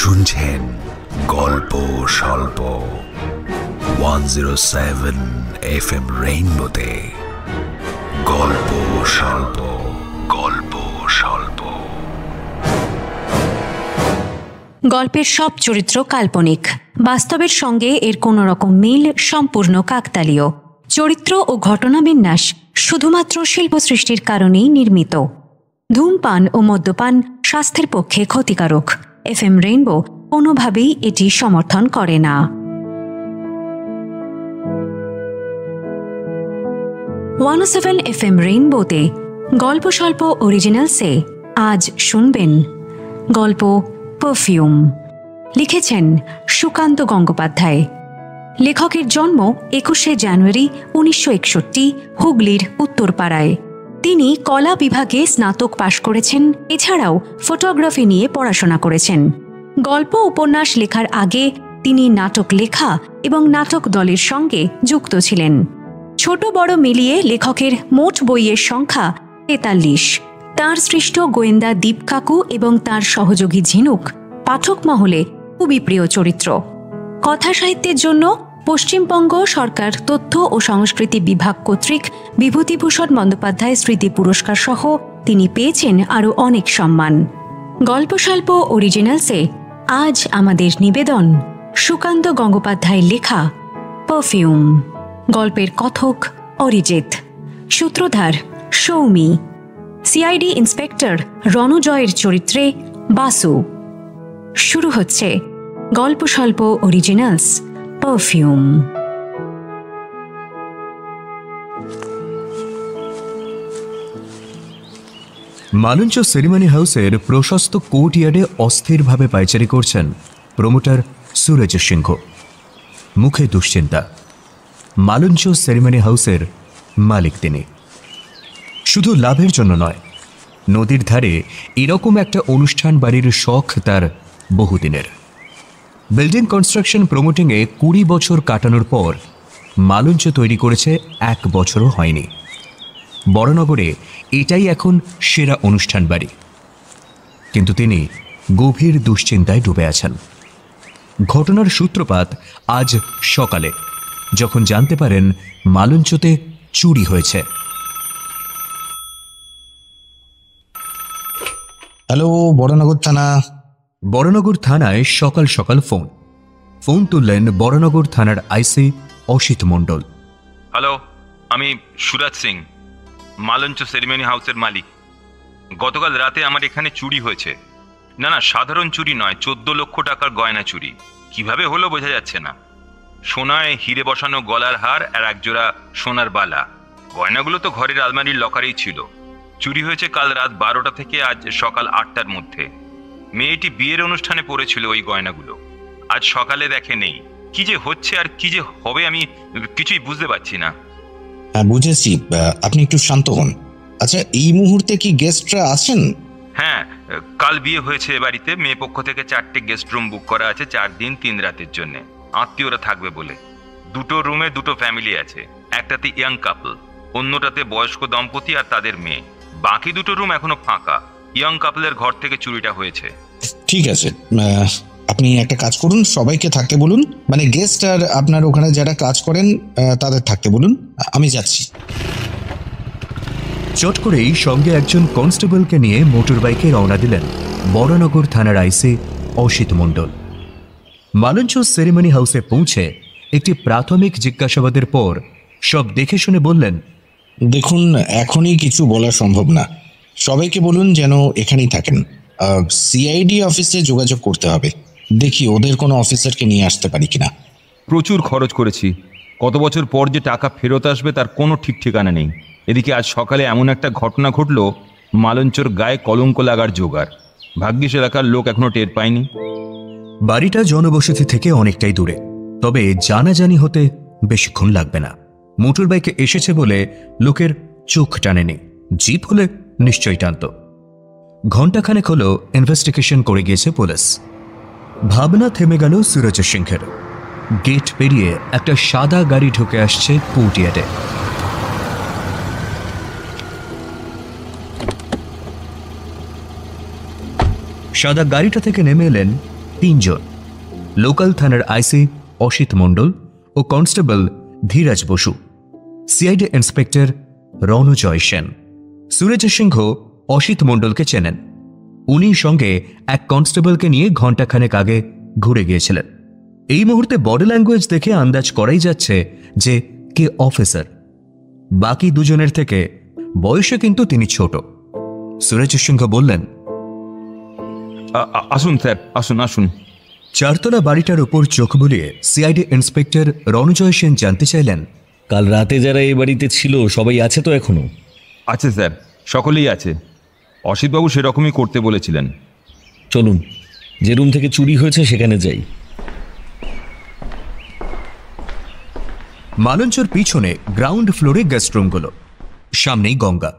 শুনছেন গল্প স্বল্প 107 FM রেইনবোতে। গল্প স্বল্প, গল্প স্বল্প। গল্পের সব চরিত্র কাল্পনিক, বাস্তবের সঙ্গে এর কোনো রকম মিল সম্পূর্ণ কাকতালীয়। চরিত্র ও ঘটনা বিন্যাস শুধুমাত্র শিল্প সৃষ্টির কারণেই নির্মিত। ধূমপান ও মদ্যপান স্বাস্থ্যের পক্ষে ক্ষতিকারক। FM রেইনবো কোনোভাবেই এটি সমর্থন করে না। 107 FM রেইনবোতে গল্প স্বল্প অরিজিনালসে আজ শুনবেন গল্প পারফিউম। লিখেছেন সুকান্ত গঙ্গোপাধ্যায়। লেখকের জন্ম 21শে জানুয়ারি 1961 হুগলির উত্তরপাড়ায়। তিনি কলা বিভাগে স্নাতক পাশ করেছেন। এছাড়াও ফটোগ্রাফি নিয়ে পড়াশোনা করেছেন। গল্প উপন্যাস লেখার আগে তিনি নাটক লেখা এবং নাটক দলের সঙ্গে যুক্ত ছিলেন। ছোট বড় মিলিয়ে লেখকের মোট বইয়ের সংখ্যা 43। তাঁর সৃষ্ট গোয়েন্দা দীপ কাকু এবং তাঁর সহযোগী ঝিনুক পাঠক মহলে খুবই প্রিয় চরিত্র। কথা সাহিত্যের জন্য পশ্চিমবঙ্গ সরকার তথ্য ও সংস্কৃতি বিভাগ কর্তৃক বিভূতিভূষণ বন্দ্যোপাধ্যায় স্মৃতি পুরস্কার সহ তিনি পেয়েছেন আরও অনেক সম্মান। গল্প স্বল্প অরিজিনালসে আজ আমাদের নিবেদন সুকান্ত গঙ্গোপাধ্যায়ের লেখা পারফিউম। গল্পের কথক অরিজিৎ, সূত্রধার সৌমি, সিআইডি ইন্সপেক্টর রণজয়ের চরিত্রে বাসু। শুরু হচ্ছে গল্প স্বল্প অরিজিনালস পারফিউম। মালঞ্চ সেরিমনি হাউসের প্রশস্ত কোর্টইয়ার্ডে অস্থিরভাবে পায়চারি করছেন প্রমোটার সুরজ সিংহ। মুখে দুশ্চিন্তা। মালঞ্চ সেরিমনি হাউসের মালিক তিনি। শুধু লাভের জন্য নয়, নদীর ধারে এরকম একটা অনুষ্ঠান বাড়ির শখ তার বহুদিনের। বিল্ডিং কনস্ট্রাকশন প্রমোটিংয়ে 20 বছর কাটানোর পর মালঞ্চ তৈরি করেছে 1 বছরও হয়নি। বড়নগরে এটাই এখন সেরা অনুষ্ঠান বাড়ি। কিন্তু তিনি গভীর দুশ্চিন্তায় ডুবে আছেন। ঘটনার সূত্রপাত আজ সকালে, যখন জানতে পারেন মালঞ্চতে চুরি হয়েছে। হ্যালো, বড়নগর থানা। বড়নগর থানায় সকাল সকাল ফোন তুললেন বড়নগর থানার আইসি অসিত মণ্ডল। হ্যালো, আমি সুরাজ সিং, মালঞ্চ সেরিমনি হাউসের মালিক। গতকাল রাতে আমার এখানে চুরি হয়েছে। না, সাধারণ চুরি নয়, 14 লক্ষ টাকার গয়না চুরি। কিভাবে হলো বোঝা যাচ্ছে না। সোনায় হিরে বসানো গলার হার আর একজোড়া সোনার বালা। গয়নাগুলো তো ঘরের আলমারির লকারেই ছিল। চুরি হয়েছে কাল রাত 12টা থেকে আজ সকাল 8টার মধ্যে। মেয়েটি বিয়ের অনুষ্ঠানে পড়েছিল ওই গয়নাগুলো। আজ সকালে দেখে নেই। কি যে হচ্ছে আর কি যে হবে আমি কিছুই বুঝতে পারছি না। হ্যাঁ, বুঝেছি। আপনি একটু শান্ত হন। আচ্ছা, এই মুহূর্তে কি গেস্টরা আছেন? হ্যাঁ, কাল বিয়ে হয়েছে বাড়িতে। মেয়ে পক্ষ থেকে 4টে গেস্ট রুম বুক করা আছে 4 দিন 3 রাতের জন্য। আত্মীয়রা থাকবে বলে। 2টো রুমে 2টো ফ্যামিলি আছে। একটাতে ইয়াং কাপল, অন্যটাতে বয়স্ক দম্পতি আর তাদের মেয়ে। বাকি 2টো রুম এখনো ফাঁকা। ইয়াং কাপলের ঘর থেকে চুরিটা হয়েছে। ঠিক আছে, আপনি একটা কাজ করুন, সবাইকে থাকতে বলুন। মানে গেস্ট আর আপনার ওখানে যারা কাজ করেন তাদের থাকতে বলুন। আমি যাচ্ছি। চট করেই সঙ্গে একজন কনস্টেবলকে নিয়ে মোটর বাইকে রওনা দিলেন বড়নগর থানার আইসি অসিত মণ্ডল। মালঞ্চ সেরিমনি হাউসে পৌঁছে একটি প্রাথমিক জিজ্ঞাসাবাদের পর সব দেখে শুনে বললেন, দেখুন, এখনই কিছু বলা সম্ভব না। সবাইকে বলুন যেন এখানেই থাকেন। সিআইডি অফিসে যোগাযোগ করতে হবে। দেখি ওদের কোনো অফিসারকে নিয়ে আসতে পারি কিনা। প্রচুর খরচ করেছি। কত বছর পর যে টাকা ফেরত আসবে তার কোনো ঠিক ঠিকানা নেই। এদিকে আজ সকালে এমন একটা ঘটনা ঘটল, মালঞ্চর গায়ে কলঙ্ক লাগার জোগাড়। ভাগ্যিস এলাকার লোক এখনো টের পায়নি। বাড়িটা জনবসতি থেকে অনেকটাই দূরে, তবে জানাজানি হতে বেশিক্ষণ লাগবে না। মোটর বাইকে এসেছে বলে লোকের চোখ টানেনি। জিপ হলে নিশ্চয়ই টানত। ঘণ্টাখানেক হলো ইনভেস্টিগেশন করে গিয়েছে পুলিশ। ভাবনা থেমে গেল সুরজ সিংহের। গেট পেরিয়ে একটা সাদা গাড়ি ঢুকে আসছে কোর্টইয়ার্ডে। সাদা গাড়িটা থেকে নেমে এলেন তিনজন, লোকাল থানার আইসি অসিত মণ্ডল ও constable Dhiraj Basu, CID inspector Ranjay Sen. Suraj Singha Asit মণ্ডলকে চেনেন। উনি সঙ্গে এক কনস্টেবলকে নিয়ে ঘণ্টাখানেক আগে ঘুরে গিয়েছিলেন। এই মুহূর্তে বডি ল্যাঙ্গুয়েজ দেখে আন্দাজ করাই যাচ্ছে যে কে অফিসার। বাকি দুজনের থেকে বয়সে কিন্তু তিনি ছোট। সুরজ সিংহ বললেন, আসুন স্যার, আসুন আসুন। চারতলা বাড়িটার উপর চোখ বুলিয়ে সিআইডি ইন্সপেক্টর রণজয় সেন জানতে চাইলেন, কাল রাতে যারা এই বাড়িতে ছিল সবাই আছে তো এখনো? আছে স্যার, সকলেই আছে। অসিতবাবু সেরকমই করতে বলেছিলেন। চলুন, যে রুম থেকে চুরি হয়েছে সেখানে যাই। মালঞ্চর পিছনে গ্রাউন্ড ফ্লোরে গেস্ট রুমগুলো, সামনেই গঙ্গা।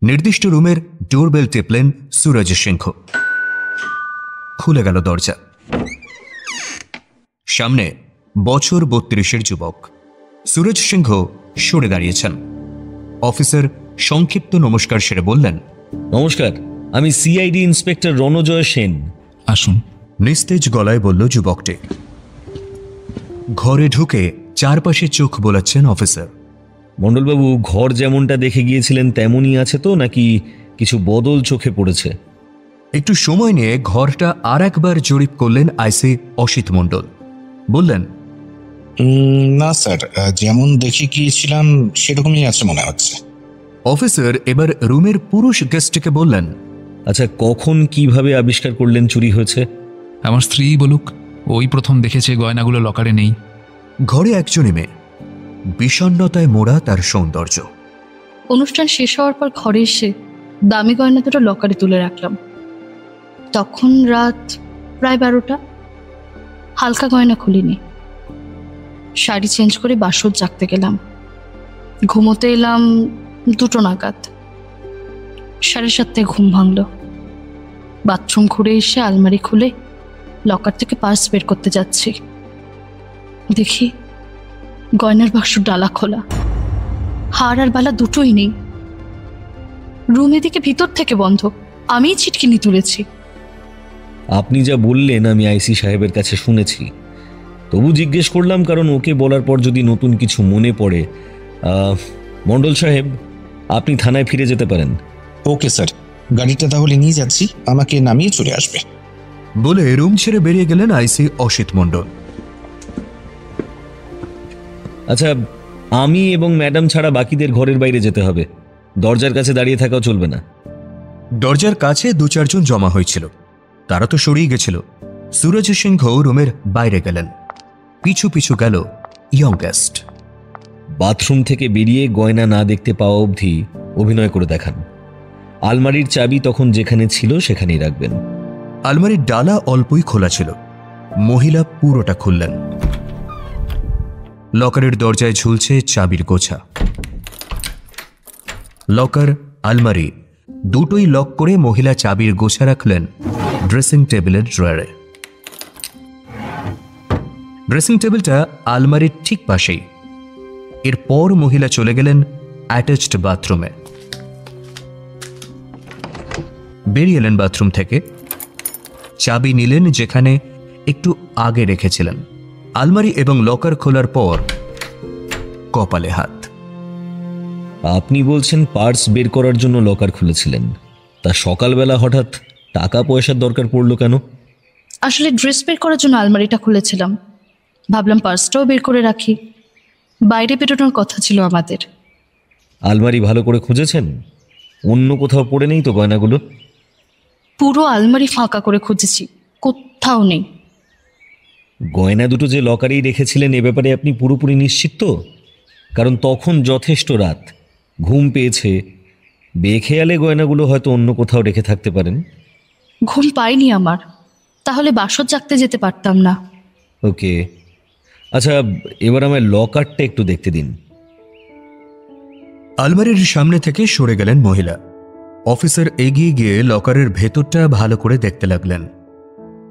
নির্দিষ্ট রুমের ডোরবেল টিপলেন সুরজ সিংহ। খুলে গেল দরজা। সামনে বছর 32-এর যুবক। সুরজ সিংহ সরে দাঁড়িয়েছেন। অফিসার সংক্ষিপ্ত নমস্কার সেরে বললেন, নমস্কার, আমি সিআইডি ইন্সপেক্টর রণজয় সেন। আসুন। নিস্তেজ গলায় বলল যুবকটি। ঘরে ঢুকে চারপাশে চোখ বোলাচ্ছেন অফিসার। মণ্ডলবাবু, ঘর যেমনটা দেখে গিয়েছিলেন তেমনই আছে তো, নাকি কিছু বদল চোখে পড়েছে? একটু সময় নিয়ে ঘরটা আর একবার জরিপ করলেন আইসি অসিত মণ্ডল। বললেন, না স্যার, যেমন দেখে গিয়েছিলাম সেরকমই আছে মনে হচ্ছে। অফিসার এবার রুমের পুরুষ গেস্টকে বললেন, আচ্ছা, কখন কিভাবে আবিষ্কার করলেন চুরি হয়েছে? আমার স্ত্রী বলুক, ওই প্রথম দেখেছে গয়নাগুলো লকারে নেই। ঘরে একজনই মেয়ে, বিষণ্ণতায় মোড়া তার সৌন্দর্য। অনুষ্ঠান শেষ হওয়ার পর ঘরে এসে দামি গয়না দুটো লকারে তুলে রাখলাম। তখন রাত প্রায় 12টা। হালকা গয়না খুলিনি। শাড়ি চেঞ্জ করে বাসর জাগতে গেলাম। ঘুমোতে এলাম 2টো নাগাদ। 7:30টায় ঘুম ভাঙল। বাথরুম ঘুরে এসে আলমারি খুলে লকার থেকে পার্স বের করতে যাচ্ছি। দেখি গয়নার বাক্স ডালা খোলা, হার আর বালা দুটোই নেই। রুম এদিকে ভিতর থেকে বন্ধ, আমিই ছিটকিনি তুলেছি। আপনি যা বললেন আমি আইসি সাহেবের কাছে শুনেছি, তবু জিজ্ঞেস করলাম কারণ ওকে বলার পর যদি নতুন কিছু মনে পড়ে। মণ্ডল সাহেব, আপনি থানায় ফিরে যেতে পারেন। ওকে স্যার, গাড়িটা তাহলে নিয়ে যাচ্ছি, আমাকে নামিয়ে চলে আসবে। বলে রুম ছেড়ে বেরিয়ে গেলেন আইসি অসিত মণ্ডল। আচ্ছা, আমি এবং ম্যাডাম ছাড়া বাকিদের ঘরের বাইরে যেতে হবে। দরজার কাছে দাঁড়িয়ে থাকাও চলবে না। দরজার কাছে 2-4 জন জমা হয়েছিল, তারা তো সরিয়ে গেছিল। সুরজ সিংহ রুমের বাইরে গেলেন। পিছু পিছু গেল ইয়ং গেস্ট। বাথরুম থেকে বেরিয়ে গয়না না দেখতে পাওয়া অবধি অভিনয় করে দেখান। আলমারির চাবি তখন যেখানে ছিল সেখানেই রাখবেন। আলমারির ডালা অল্পই খোলা ছিল। মহিলা পুরোটা খুললেন। লকারের দরজায় ঝুলছে চাবির গোছা। লকার, আলমারি দুটোই লক করে মহিলা চাবির গোছা রাখলেন ড্রেসিং টেবিলের ড্রয়ারে। ড্রেসিং টেবিলটা আলমারির ঠিক পাশেই। এরপর মহিলা চলে গেলেন অ্যাটাচড বাথরুমে। বেরিয়ে এলেন বাথরুম থেকে। চাবি নিলেন যেখানে একটু আগে রেখেছিলেন। আলমারি এবং লকার খোলার পর কপালে হাত। আপনি বলছেন পার্স বের করার জন্য লকার খুলেছিলেন, তা সকালবেলা হঠাৎ টাকা পয়সার দরকার পড়লো কেন? আসলে ড্রেস বের করার জন্য আলমারিটা খুলেছিলাম। ভাবলাম পার্সটাও বের করে রাখি। বাইরে বেরোনোর কথা ছিল আমাদের। আলমারি ভালো করে খুঁজেছেন? অন্য কোথাও পড়ে নেই তো গয়নাগুলো? পুরো আলমারি ফাঁকা করে খুঁজেছি, কোথাও নেই। গয়না দুটো যে লকারেই রেখেছিলেন এ ব্যাপারে আপনি পুরোপুরি নিশ্চিত তো? কারণ তখন যথেষ্ট রাত, ঘুম পেয়েছে, বেখেয়ালে গয়নাগুলো হয়তো অন্য কোথাও রেখে থাকতে পারেন। ঘুম পাইনি আমার, তাহলে বাসর জাগতে যেতে পারতাম না। ওকে, আচ্ছা এবার আমায় লকারটা একটু দেখতে দিন। আলমারির সামনে থেকে সরে গেলেন মহিলা। অফিসার এগিয়ে গিয়ে লকারের ভেতরটা ভালো করে দেখতে লাগলেন।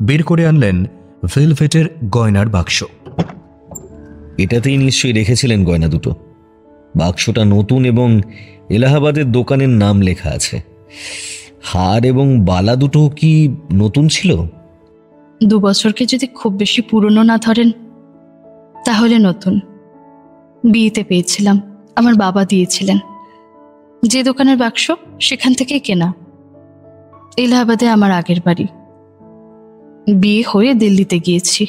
বের করে আনলেন ভেলভেটের গয়নার বাক্স। এটাতেই নিশ্চয়ই রেখেছিলেন গয়না দুটো। বাক্সটা নতুন এবং এলাহাবাদের দোকানের নাম লেখা আছে। হার এবং বালা দুটো কি নতুন ছিল? 2 বছরকে যদি খুব বেশি পুরনো না ধরেন তাহলে নতুন। বিয়েতে পেয়েছিলাম, আমার বাবা দিয়েছিলেন। যে দোকানের বাক্স সেখান থেকেই কেনা। এলাহাবাদে আমার আগের বাড়ি। বিয়ে হয়ে দিল্লিতে গিয়েছি।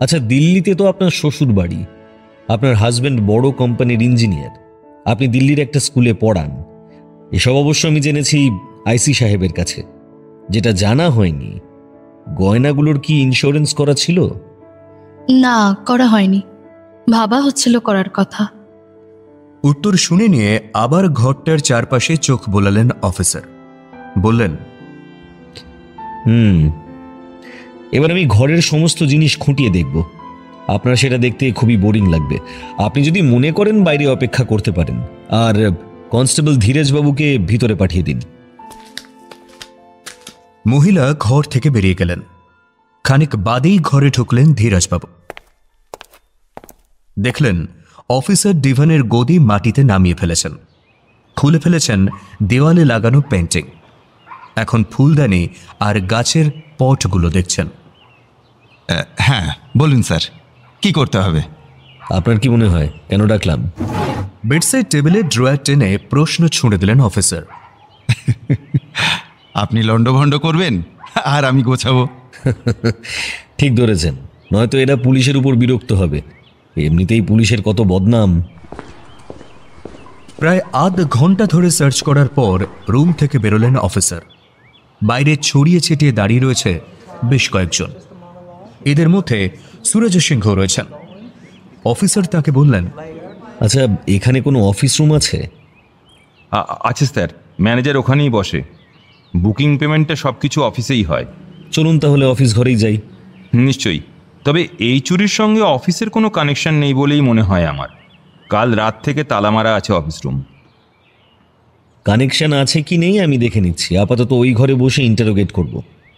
আচ্ছা, দিল্লিতে তো আপনার শ্বশুর বাড়ি, আপনার হাজবেন্ড বড় কোম্পানির ইঞ্জিনিয়ার, আপনি দিল্লির একটা স্কুলে পড়ান। এসব অবশ্য আমি জেনেছি আইসি সাহেবের কাছে। যেটা জানা হয়নি, গয়নাগুলোর কি ইন্স্যুরেন্স করা ছিল? না, করা হয়নি। ভাবা হচ্ছিল করার কথা। উত্তর শুনে নিয়ে আবার ঘরটার চারপাশে চোখ বোলালেন অফিসার। বললেন, এবার আমি ঘরের সমস্ত জিনিস খুঁটিয়ে দেখব। আপনার সেটা দেখতে খুবই বোরিং লাগবে। আপনি যদি মনে করেন বাইরে অপেক্ষা করতে পারেন, আর কনস্টেবল ধীরেজবাবুকে ভিতরে পাঠিয়ে দিন। মহিলা ঘর থেকে বেরিয়ে গেলেন। খানিক বাদেই ঘরে ঢুকলেন ধীরাজবাবু। দেখলেন অফিসার ডিভানের গদি মাটিতে নামিয়ে ফেলেছেন, খুলে ফেলেছেন দেওয়ালে লাগানো পেন্টিং। এখন ফুলদানি আর গাছের পটগুলো দেখছেন। হ্যাঁ, বলুন স্যার, কি করতে হবে? আপনার কি মনে হয় কেন ডাকলাম? বেডসাইড টেবিলে ড্রয়ার টেনে প্রশ্ন ছুঁড়ে দিলেন অফিসার। আপনি লন্ডভন্ড করবেন আর আমি গোছাবো। ঠিক ধরেছেন, নয়তো এরা পুলিশের উপর বিরক্ত হবে। এমনিতেই পুলিশের কত বদনাম। প্রায় আধ ঘন্টা ধরে সার্চ করার পর রুম থেকে বেরোলেন অফিসার। বাইরে ছড়িয়ে ছিটিয়ে দাঁড়িয়ে রয়েছে বেশ কয়েকজন। এদের মধ্যে সুরজ সিংহ রয়েছেন। অফিসার তাকে বললেন, আচ্ছা, এখানে কোনো অফিস রুম আছে? আছে স্যার, ম্যানেজার ওখানেই বসে। বুকিং পেমেন্টটা সব কিছু অফিসেই হয়। চলুন তাহলে অফিস ঘরেই যাই। নিশ্চয়ই, তবে এই চুরির সঙ্গে অফিসের কোনো কানেকশন নেই বলেই মনে হয় আমার। কাল রাত থেকে তালা মারা আছে অফিস রুম। কানেকশন আছে কি নেই আমি দেখে নিচ্ছি। আপাতত ওই ঘরে বসে ইন্টারোগেট করব,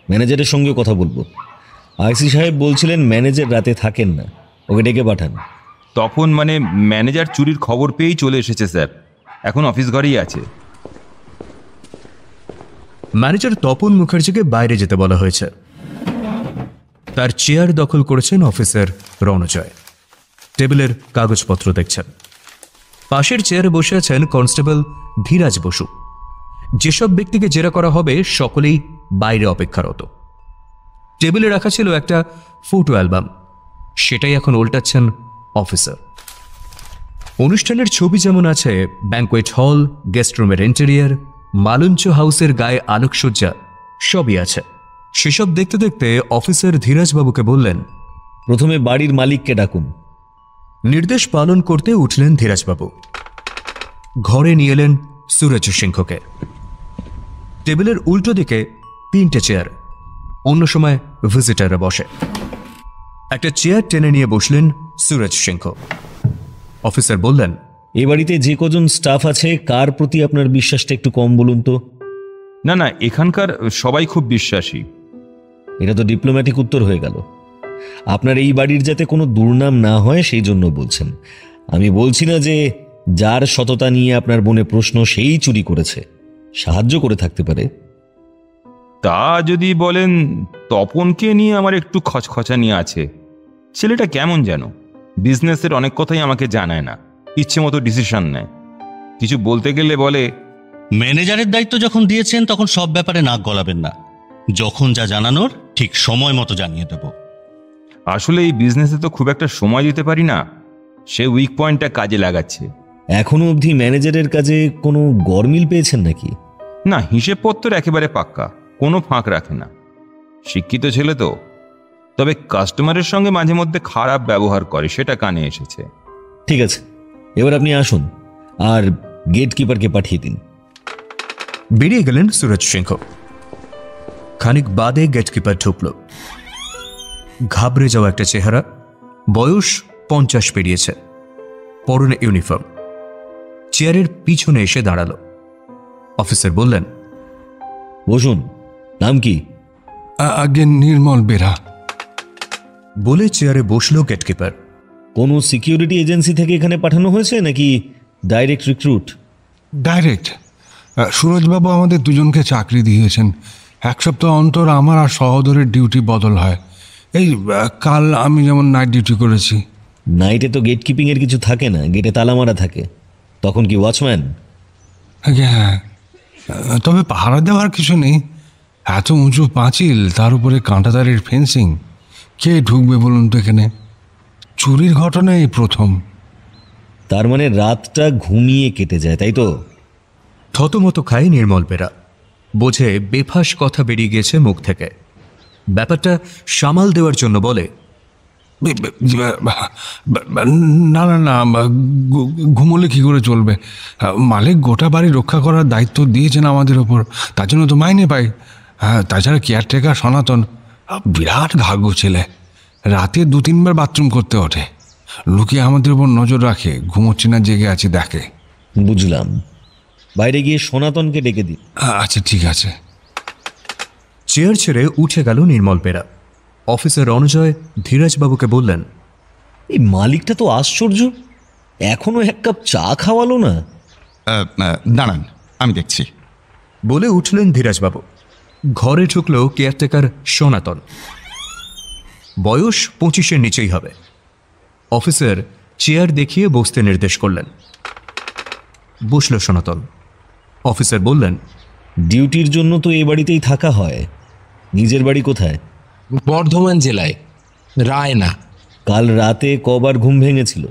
ম্যানেজারের সঙ্গে কথা বলবো। আইসি সাহেব বলছিলেন ম্যানেজার রাতে থাকেন না, ওকে ডেকে পাঠান। তখন মানে ম্যানেজার চুরির খবর পেয়েই চলে এসেছে স্যার, এখন অফিস ঘরেই আছে। ম্যানেজার তপন মুখার্জিকে বাইরে যেতে বলা হয়েছে। তার চেয়ার দখল করেছেন অফিসার রণজয়। টেবিলের কাগজপত্র দেখছেন। পাশের চেয়ারে বসে আছেন কনস্টেবল ধীরাজ বসু। যেসব ব্যক্তিকে জেরা করা হবে সকলেই বাইরে অপেক্ষারত। টেবিলে রাখা ছিল একটা ফটো অ্যালবাম, সেটাই এখন উল্টাচ্ছেন অফিসার। অনুষ্ঠানের ছবি যেমন আছে, ব্যাঙ্কোয়েট হল, গেস্ট রুমের ইন্টেরিয়ার, মালঞ্চ হাউসের গায়ে আলোকসজ্জা সবই আছে। সেসব দেখতে দেখতে অফিসার ধীরাজবাবুকে বললেন, প্রথমে বাড়ির মালিককে ডাকুন। নির্দেশ পালন করতে উঠলেন ধীরাজবাবু। ঘরে নিয়ে এলেন সুরজ সিংহকে। টেবিলের উল্টো দিকে 3টে চেয়ার, অন্য সময় ভিজিটাররা বসে। একটা চেয়ার টেনে নিয়ে বসলেন সুরজ সিংহ। অফিসার বললেন, এ বাড়িতে যে কজন স্টাফ আছে কার প্রতি আপনার বিশ্বাসটা একটু কম বলুন তো? না, এখানকার সবাই খুব বিশ্বাসী। এটা তো ডিপ্লোম্যাটিক উত্তর হয়ে গেল। আপনার এই বাড়ির যাতে কোনো দুর্নাম না হয় সেই জন্য বলছেন। আমি বলছি না যে যার সততা নিয়ে আপনার মনে প্রশ্ন সেই চুরি করেছে, সাহায্য করে থাকতে পারে। তা যদি বলেন, তপনকে নিয়ে আমার একটু খচখচা নিয়ে আছে। ছেলেটা কেমন যেন বিজনেসের অনেক কথাই আমাকে জানায় না, ইচ্ছে মতো ডিসিশন নেয়। কিছু বলতে গেলে বলে, ম্যানেজারের দায়িত্ব যখন দিয়েছেন তখন সব ব্যাপারে নাক গলাবেন না। যখন যা জানানোর ঠিক সময় মতো জানিয়ে দেব। আসলে এই বিজনেসে তো খুব একটা সময় দিতে পারি না, সে উইক পয়েন্টটা কাজে লাগাচ্ছে। এখনো অবধি ম্যানেজারের কাজে কোনো গরমিল পেয়েছেন নাকি? না, হিসেবপত্র একেবারে পাক্কা, কোনো ফাঁক রাখে না। শিক্ষিত ছেলে তো, তবে কাস্টমারের সঙ্গে মাঝে মধ্যে খারাপ ব্যবহার করে, সেটা কানে এসেছে। ঠিক আছে, এবার আপনি আসুন আর গেট কিপারকে পাঠিয়ে দিন। বেরিয়ে গেলেন সুরজ সিংহ। খানিক বাদে গেটকিপার ঢুকল। ঘাবড়ে যাওয়া একটা চেহারা, বয়স 50 পেরিয়েছে, পরনে ইউনিফর্ম। চেয়ারের পিছনে এসে দাঁড়ালো। অফিসার বললেন, বসুন। নাম কি? আগে নির্মল বেরা। বলে চেয়ারে বসলো গেটকিপার। কোনো সিকিউরিটি এজেন্সি থেকে এখানে পাঠানো হয়েছে নাকি ডাইরেক্ট রিক্রুট? ডাইরেক্ট। সুরজবাবু আমাদের দুজনকে চাকরি দিয়েছেন, এক সপ্তাহ অন্তর আমার আর সহোদরের ডিউটি বদল হয়। এই কাল আমি যেমন নাইট ডিউটি করেছি। নাইটে তো গেট কিপিং এর কিছু থাকে না, গেটে তালা মারা থাকে। তখন কি ওয়াচম্যান? হ্যাঁ, তবে পাহারা দেওয়ার কিছু নেই। এত উঁচু পাঁচিল, তার উপরে কাঁটাতারের ফেন্সিং, কে ঢুকবে বলুন তো এখানে? চুরির ঘটনা এই প্রথম। তার মানে রাতটা ঘুমিয়ে কেটে যায়, তাই তো? থতমত খায় নির্মল বেরা। বোঝে বেফাস কথা বেরিয়ে গিয়েছে মুখ থেকে। ব্যাপারটা সামাল দেওয়ার জন্য বলে, না না না, ঘুমোলে কি করে চলবে? মালিক গোটা বাড়ি রক্ষা করার দায়িত্ব দিয়েছেন আমাদের ওপর, তার জন্য তো মাইনে পাই। হ্যাঁ, তাছাড়া কেয়ারটেকার সনাতন বিরাট ভাগ্য ছেলে। রাতে 2-3 বার বাথরুম করতে ওঠে, লুকিয়ে আমাদের ওপর নজর রাখে। ঘুমোচ্ছি না জেগে আছি দেখে। বুঝলাম, বাইরে গিয়ে সনাতনকে ডেকে দিই। আচ্ছা ঠিক আছে। চেয়ার ছেড়ে উঠে গেল নির্মল বেরা। অফিসার রণজয় ধীরাজবাবুকে বললেন, এই মালিকটা তো আশ্চর্য, এখনো 1 কাপ চা খাওয়ালো না। দাঁড়ান, আমি দেখছি। বলে উঠলেন ধীরাজবাবু। ঘরে ঢুকল কেয়ারটেকার সনাতন। বয়স 25-এর নিচেই হবে। অফিসার চেয়ার দেখিয়ে বসতে নির্দেশ করলেন। বসল সনাতন। অফিসার বললেন, ডিউটির জন্য তো এ বাড়িতেই থাকা হয়। নিজের বাড়ি কোথায়? বর্ধমান জেলায়, রায়না। কাল রাতে কবার ঘুম ভেঙেছিল?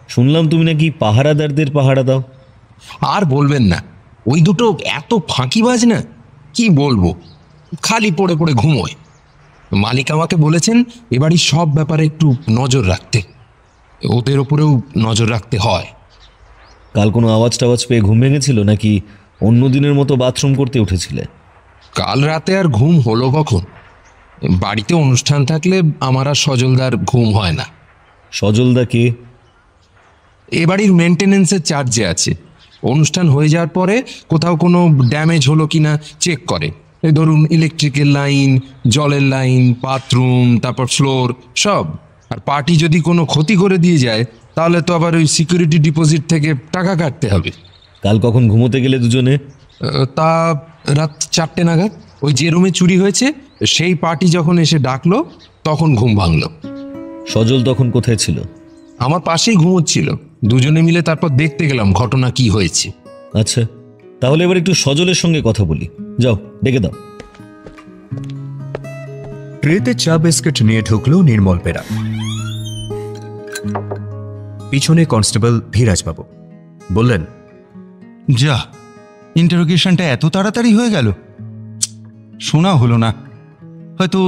শুনলাম তুমি নাকি পাহারাদারদের পাহারা দাও। আর বলবেন না, ওই দুটো এত ফাঁকিবাজ না, কি বলবো, খালি পড়ে পড়ে ঘুমোয়। মালিক আমাকে বলেছেন এবারই সব ব্যাপারে একটু নজর রাখতে, ওদের ওপরেও নজর রাখতে হয়। কাল কোনো আওয়াজ টাওয়াজ পেয়ে ঘুম ভেঙেছিল নাকি অন্য দিনের মতো বাথরুম করতে উঠেছিলে? কাল রাতে আর ঘুম হলো কখন? বাড়িতে অনুষ্ঠান থাকলে আমার আর সজলদার ঘুম হয় না। সজলদা কে? এ বাড়ির মেনটেনেন্সের চার্জে আছে। অনুষ্ঠান হয়ে যাওয়ার পরে কোথাও কোনো ড্যামেজ হলো কিনা চেক করে। এই ধরুন ইলেকট্রিকের লাইন, জলের লাইন, বাথরুম, তারপর ফ্লোর সব। আর পার্টি যদি কোনো ক্ষতি করে দিয়ে যায় তাহলে তো আবার ওই সিকিউরিটি ডিপোজিট থেকে টাকা কাটতে হবে। কাল কখন ঘুমোতে গেলে দুজনে? তা রাত 4টে নাগাদ। ওই যে রুমে চুরি হয়েছে সেই পার্টি যখন এসে ডাকলো তখন ঘুম ভাঙলো। সজল তখন কোথায় ছিল? আমার পাশেই ঘুমোচ্ছিল। দুজনে মিলে তারপর দেখতে গেলাম ঘটনা কি হয়েছে। আচ্ছা, তাহলে এবার একটু সজলের সঙ্গে কথা বলি। যাও, ডেকে দাও। ট্রেতে চা বিস্কিট নিয়ে ঢুকল নির্মল বেরা। পিছনে কনস্টেবল ধীরাজবাবু বললেন, যা, ইন্টারোগেশনটা এত তাড়াতাড়ি হয়ে গেল। শোনা হলো না। হয়তো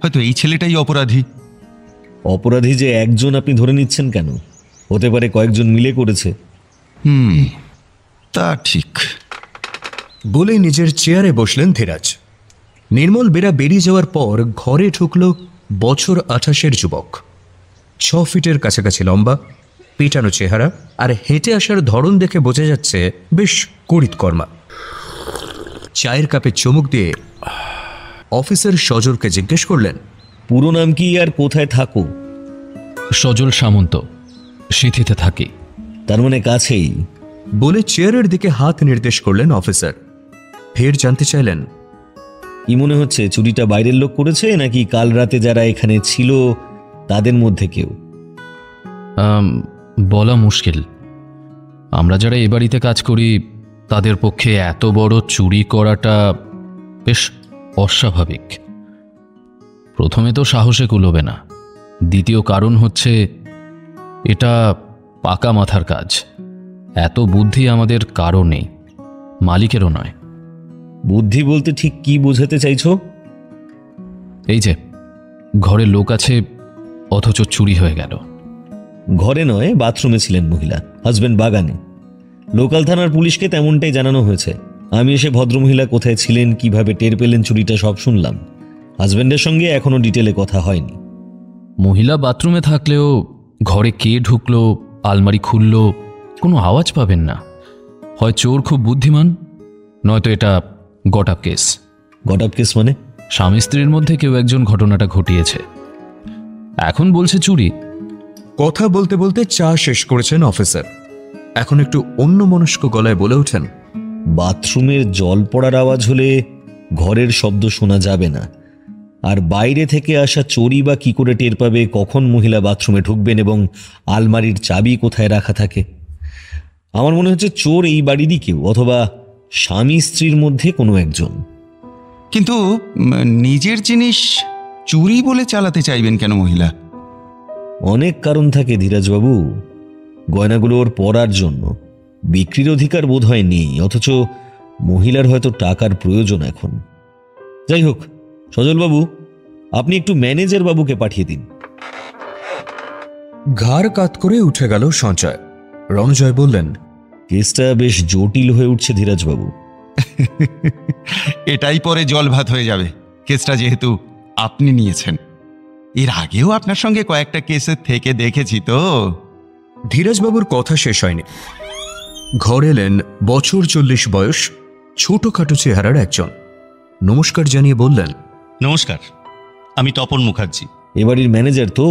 হয়তো এই ছেলেটাই অপরাধী। অপরাধী যে একজন আপনি ধরে নিচ্ছেন কেন? হতে পারে কয়েকজন মিলে করেছে। তা ঠিক। বলে নিজের চেয়ারে বসলেন ধীরাজ। নির্মল বেরা বেরিয়ে যাওয়ার পর ঘরে ঢুকল বছর 28-এর যুবক। 6 ফিটের কাছাকাছি লম্বা, পেটানো চেহারা, আর হেঁটে আসার ধরন দেখে বোঝা যাচ্ছে বেশ করিতকর্মা। চায়ের কাপে চুমুক দিয়ে অফিসার সজলকে জিজ্ঞেস করলেন, পুরো নাম কি আর কোথায় থাকো? সজল সামন্ত, সিথিতে থাকি। তার মানে কাছেই। বলে চেয়ারের দিকে হাত নির্দেশ করলেন অফিসার। ফের জানতে চাইলেন, কি মনে হচ্ছে, চুরিটা বাইরের লোক করেছে নাকি কাল রাতে যারা এখানে ছিল তাদের মধ্যে কেউ? বলা মুশকিল। আমরা যারা এ বাড়িতে কাজ করি তাদের পক্ষে এত বড় চুরি করাটা বেশ অস্বাভাবিক। প্রথমে তো সাহসে কুলোবে না, দ্বিতীয় কারণ হচ্ছে এটা পাকা মাথার কাজ। এত বুদ্ধি আমাদের কারও নেই, মালিকেরও নয়। বুদ্ধি বলতে ঠিক কি বোঝাতে চাইছো? এই যে ঘরে লোক আছে অথচ চুরি হয়ে গেল। ঘরে নয়, বাথরুমে ছিলেন মহিলা, হাজবেন্ড বাগানে। লোকাল থানার পুলিশকে তেমনটাই জানানো হয়েছে। আমি এসে ভদ্রমহিলা কোথায় ছিলেন, কিভাবে টের পেলেন চুরিটা, সব শুনলাম। হাজবেন্ডের সঙ্গে এখনো ডিটেলে কথা হয়নি। মহিলা বাথরুমে থাকলেও ঘরে কে ঢুকলো, আলমারি খুললো, কোনো আওয়াজ পাবেন না। হয় চোর খুব বুদ্ধিমান, নয়তো এটা got up case. Got up case মানে? স্বামী স্ত্রীর মধ্যে কেউ একজন ঘটনাটা ঘটিয়েছে, এখন বলছে চুরি। কথা বলতে বলতে চা শেষ করেছেন অফিসার। এখন একটু অন্যমনস্ক গলায় বলে ওঠেন, বাথরুমের জল পড়ার আওয়াজ হলে ঘরের শব্দ শোনা যাবে না, আর বাইরে থেকে আসা চোরই বা কি করে টের পাবে কখন মহিলা বাথরুমে ঢুকবেন এবং আলমারির চাবি কোথায় রাখা থাকে? আমার মনে হচ্ছে চোর এই বাড়িরই কেউ, অথবা স্বামী স্ত্রীর মধ্যে কোনো একজন। কিন্তু নিজের জিনিস চুরি বলে চালাতে চাইবেন কেন মহিলা? অনেক কারণ থাকে ধীরাজবাবু। গয়নাগুলো ওর পরার জন্য, বিক্রির অধিকার বোধ হয় নেই, অথচ মহিলার হয়তো টাকার প্রয়োজন এখন। যাই হোক, সজলবাবু, আপনি একটু ম্যানেজার বাবুকে পাঠিয়ে দিন। ঘাড় কাত করে উঠে গেল সঞ্চয়। রণজয় বললেন, কেসটা বেশ জটিল হয়ে উঠছে ধীরাজবাবু। এটাই পরে জল ভাত হয়ে যাবে, কেসটা যেহেতু আপনি নিয়েছেন। এর আগেও আপনার সঙ্গে কয়েকটা কেসের থেকে দেখেছি তো। ধীরাজবাবুর কথা শেষ হয়নি। ঘর এলেন বছর 40 বয়স, ছোটখাটো চেহারার একজন। নমস্কার জানিয়ে বললেন, নমস্কার, আমি তপন মুখার্জি। এবাড়ির ম্যানেজার তো?